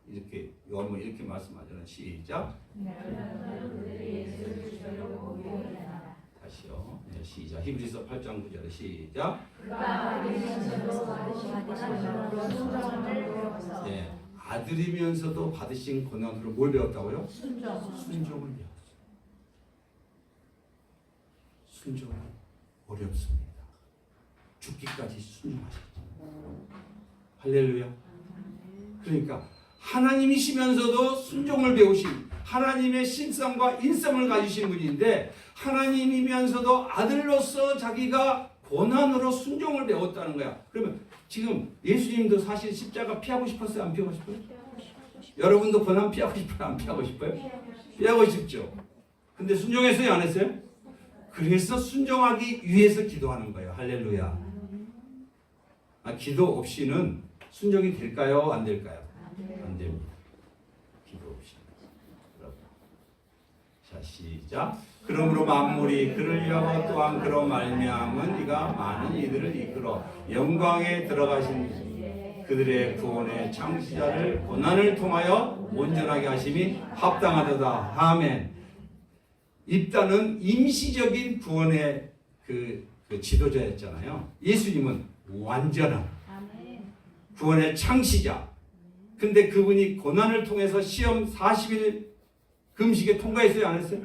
이렇게 요한복음 이렇게 말씀하잖아요. 시작. 다시요. 네, 시작. 히브리서 8장 9절에 시작. 네, 아들이면서도 받으신 고난으로 뭘 배웠다고요? 순종을 배웠어요. 순종은 어렵습니다. 죽기까지 순종하셨죠. 할렐루야. 그러니까 하나님이시면서도 순종을 배우신 하나님의 신성과 인성을 가지신 분인데 하나님이면서도 아들로서 자기가 고난으로 순종을 배웠다는 거야. 그러면 지금 예수님도 사실 십자가 피하고 싶었어요? 안 피하고 싶어요? 여러분도 고난 피하고 싶어요? 안 피하고 싶어요? 피하고 싶죠. 근데 순종했어요? 안 했어요? 그래서 순종하기 위해서 기도하는 거예요. 할렐루야. 기도 없이는 순종이 될까요? 안 될까요? 안 됩니다. 기도 없이. 자, 시작. 그러므로 만물이 그를 위하여 또한 그로 말미암은 이가 많은 이들을 이끌어 영광에 들어가신 그들의 구원의 창시자를 고난을 통하여 온전하게 하심이 합당하도다. 아멘. 입다는 임시적인 구원의 그 지도자였잖아요. 예수님은 완전한 구원의 창시자. 근데 그분이 고난을 통해서 시험 40일 금식에 통과했어요? 안 했어요?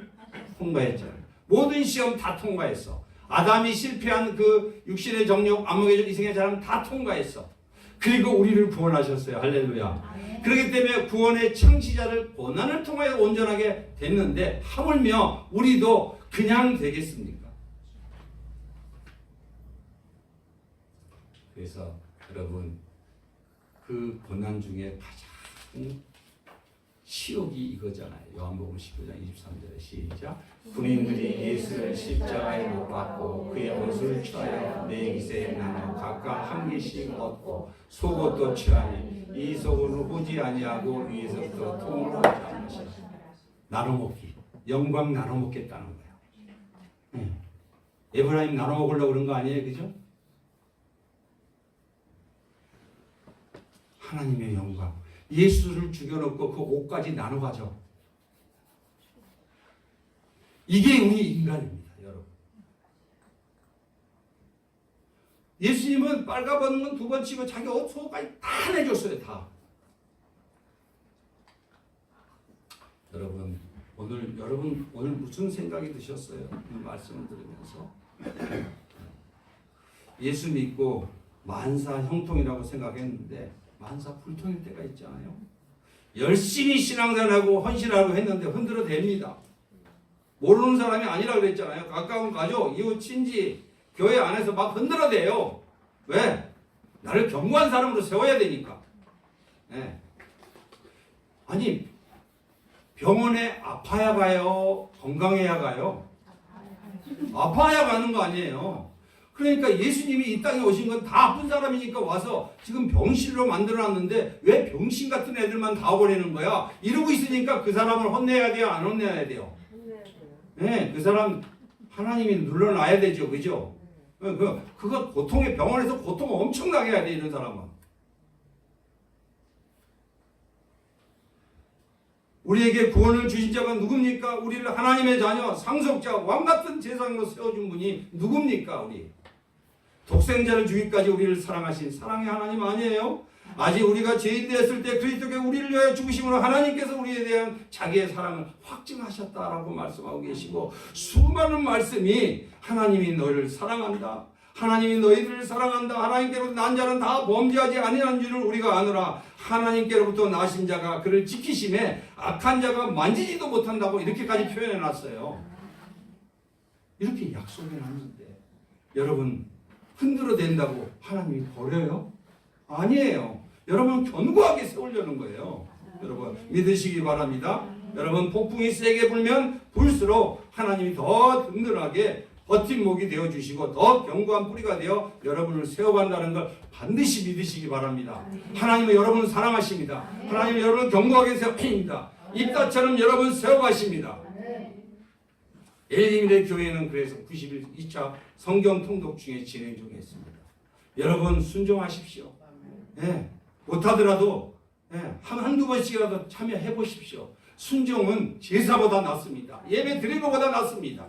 통과했잖아요. 모든 시험 다 통과했어. 아담이 실패한 그 육신의 정욕, 안목의 이생의 자랑 다 통과했어. 그리고 우리를 구원하셨어요. 할렐루야. 그렇기 때문에 구원의 창시자를 고난을 통하여 온전하게 됐는데 하물며 우리도 그냥 되겠습니까? 그래서 여러분 그 고난 중에 가장 치욕이 이거잖아요. 요한복음 19장 23절에 시작. 군인들이 예수를 십자가에 못 박고 그의 옷을 취하여 네 기세에 나눠 각각 한 개씩 얻고 속옷도 취하니 이 속옷을 후지 아니하고 위에서부터 통으로 하는 것이라. 나눠 먹기. 영광 나눠 먹겠다는 거예요. 네. 에브라임 나눠 먹으려고 그런 거 아니에요, 그죠? 하나님의 영광. 예수를 죽여놓고 그 옷까지 나눠 가져. 이게 우리 인간입니다, 여러분. 예수님은 빨가벗는 건 두 번 치고 자기 옷 속까지 다 내줬어요, 다. 여러분 오늘 무슨 생각이 드셨어요? 이 말씀을 들으면서 예수 믿고 만사 형통이라고 생각했는데 만사 불통일 때가 있잖아요. 열심히 신앙생활하고 헌신하고 했는데 흔들어댑니다. 모르는 사람이 아니라 그랬잖아요. 가까운 가족, 이웃, 친지, 교회 안에서 막 흔들어대요. 왜? 나를 견고한 사람으로 세워야 되니까. 네. 아니 병원에 아파야 가요? 건강해야 가요? 아파야 가는 거 아니에요. 그러니까 예수님이 이 땅에 오신 건 다 아픈 사람이니까 와서 지금 병실로 만들어놨는데 왜 병신 같은 애들만 다 보내는 거야? 이러고 있으니까 그 사람을 혼내야 돼요? 안 혼내야 돼요? 네, 그 사람 하나님이 눌러놔야 되죠. 그죠? 그거 고통에 병원에서 고통 엄청나게 해야 돼, 이런 사람은. 우리에게 구원을 주신 자가 누굽니까? 우리를 하나님의 자녀, 상속자, 왕같은 제사장으로 세워준 분이 누굽니까? 우리 독생자를 주기까지 우리를 사랑하신 사랑의 하나님 아니에요? 아직 우리가 죄인 되었을 때 그리스도께 우리를 위하여 죽으심으로 하나님께서 우리에 대한 자기의 사랑을 확증하셨다라고 말씀하고 계시고, 수많은 말씀이 하나님이 너희를 사랑한다, 하나님이 너희들을 사랑한다, 하나님께로부터 난 자는 다 범죄하지 아니한 줄을 우리가 아노라, 하나님께로부터 나신 자가 그를 지키심에 악한 자가 만지지도 못한다고 이렇게까지 표현해 놨어요. 이렇게 약속해 놨는데 여러분 흔들어 댄다고 하나님이 버려요? 아니에요. 여러분 견고하게 세우려는 거예요. 여러분 믿으시기 바랍니다. 여러분 폭풍이 세게 불면 불수록 하나님이 더 든든하게 버팀목이 되어주시고 더 견고한 뿌리가 되어 여러분을 세워간다는 걸 반드시 믿으시기 바랍니다. 하나님은 여러분을 사랑하십니다. 하나님은 여러분을 견고하게 세워갑니다. 입다처럼 여러분 세워가십니다. 엘리밀의 교회는 그래서 92차 성경 통독 중에 진행 중에 있습니다. 여러분 순종하십시오. 네, 못하더라도 한두 번씩이라도 참여해 보십시오. 순종은 제사보다 낫습니다. 예배 드리는 것보다 낫습니다.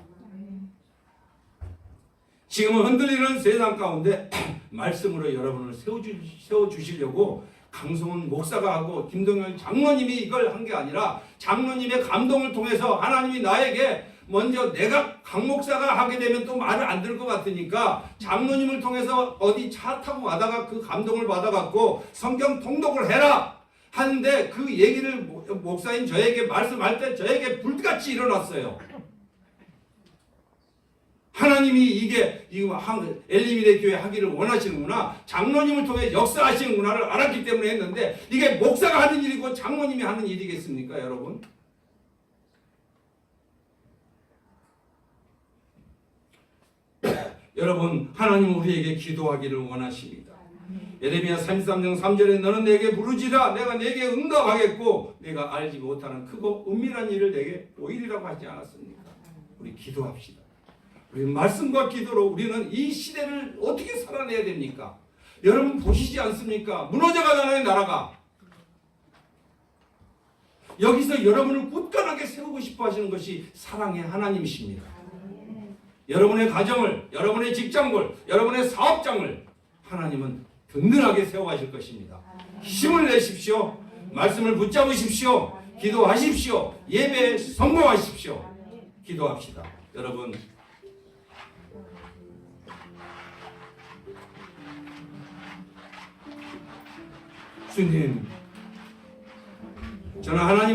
지금은 흔들리는 세상 가운데 말씀으로 여러분을 세워주시려고 강성훈 목사가 하고 김동현 장로님이 이걸 한 게 아니라 장로님의 감동을 통해서 하나님이 나에게 먼저 내가 강 목사가 하게 되면 또 말을 안 들을 것 같으니까 장로님을 통해서 어디 차 타고 가다가 그 감동을 받아갖고 성경 통독을 해라 하는데 그 얘기를 목사인 저에게 말씀할 때 저에게 불같이 일어났어요. 하나님이 이게 엘리밀의 교회 하기를 원하시는구나, 장로님을 통해 역사하시는구나를 알았기 때문에 했는데 이게 목사가 하는 일이고 장로님이 하는 일이겠습니까, 여러분? 여러분 하나님은 우리에게 기도하기를 원하십니다. 예레미야 33장 3절에 너는 내게 부르지라 내가 내게 응답하겠고 내가 알지 못하는 크고 은밀한 일을 내게 보이리라고 하지 않았습니까? 우리 기도합시다. 우리 말씀과 기도로 우리는 이 시대를 어떻게 살아내야 됩니까? 여러분 보시지 않습니까? 무너져가잖아요, 나라가. 여기서 여러분을 굳건하게 세우고 싶어 하시는 것이 사랑의 하나님이십니다. 여러분의 가정을, 여러분의 직장을, 여러분의 사업장을 하나님은 든든하게 세워가실 것입니다. 힘을 내십시오. 말씀을 붙잡으십시오. 기도하십시오. 예배에 성공하십시오. 기도합시다. 여러분 주님, 저는 하나님